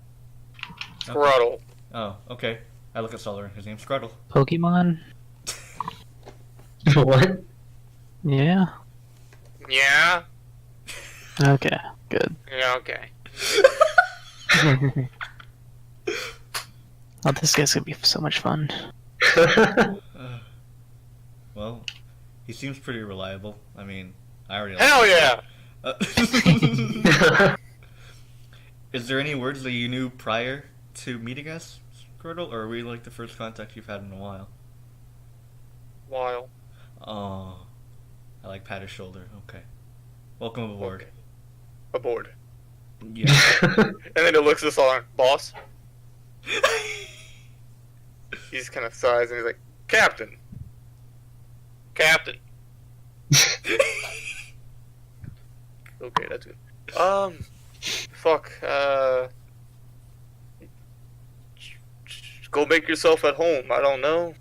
Scruddle. Oh, okay. I look at Solar. His name's Scruddle. Pokemon? What? Yeah. Yeah. Okay, good. Yeah. Okay. Oh, this guy's gonna be so much fun. Well, he seems pretty reliable. I mean, I already. Hell yeah! Is there any words that you knew prior to meeting us, Scruddle, or are we like the first contact you've had in a while? While. Oh, I like pat his shoulder. Okay, welcome aboard. Okay. Aboard. Yeah. And then it looks at us all, boss. He just kind of sighs and he's like, Captain. Captain. Okay, that's good. Fuck, go make yourself at home, I don't know.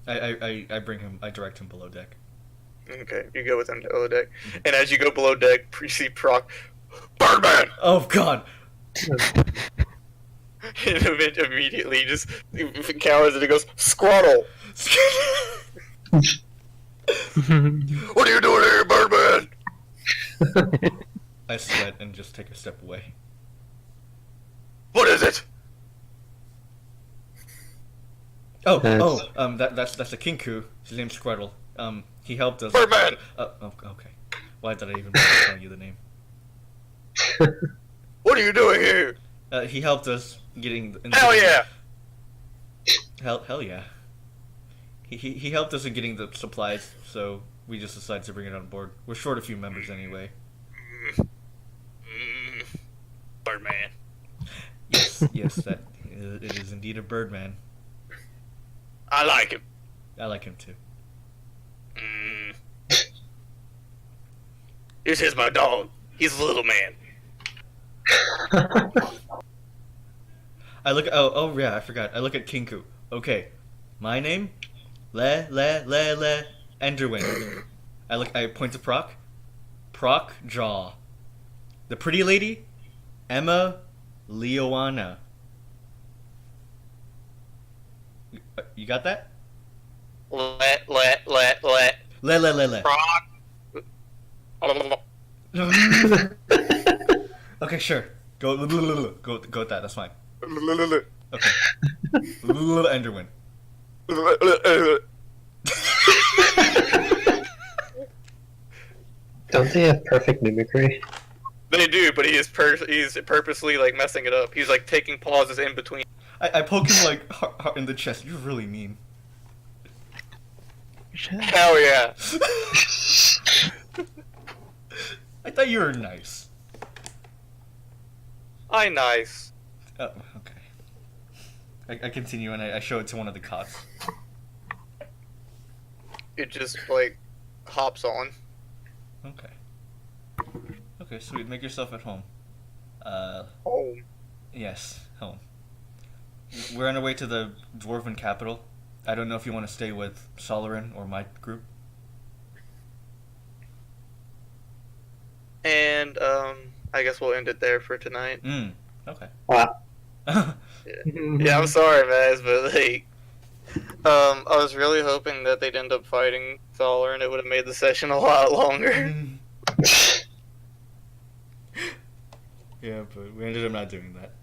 I bring him. I direct him below deck. Okay, you go with him to below deck. And as you go below deck, you see Prok, Birdman! Oh God! And immediately he just cowers and he goes, Scruddle! What are you doing here, Birdman? I sweat and just take a step away. What is it? That's a Kinku. His name's Scruddle. He helped us. Birdman! Okay. Why did I even tell you the name? What are you doing here? He helped us getting. Hell yeah! Hell yeah. He helped us in getting the supplies, so we just decided to bring it on board. We're short a few members anyway. Birdman. Yes, that it is indeed a Birdman. I like him. I like him too. This is my dog. He's a little man. I look. Oh yeah, I forgot. I look at Kinku. Okay, my name, Lelelele, Enderwhen. I point to Prok. Prok Jaw. The pretty lady, Emma Lioanna. You got that? Lelelele. Prok. Okay, sure. Go with that. That's fine. Okay. Enderwhen. Don't they have perfect mimicry? They do, but he's purposely like messing it up. He's like taking pauses in between. I poke him like in the chest. You're really mean. Hell yeah! I thought you were nice. I nice. Oh, okay. I continue and I show it to one of the cots. It just like hops on. Okay. Okay, sweet. Make yourself at home. Oh. Yes, home. We're on our way to the Dwarven capital. I don't know if you want to stay with Solarin or my group. And I guess we'll end it there for tonight. Okay. Wow. Yeah, I'm sorry, Maz, but like, I was really hoping that they'd end up fighting Thaler, and it would have made the session a lot longer. Yeah, but we ended up not doing that.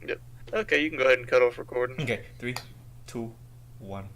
Yep. Okay, you can go ahead and cut off recording. Okay, 3, 2, 1.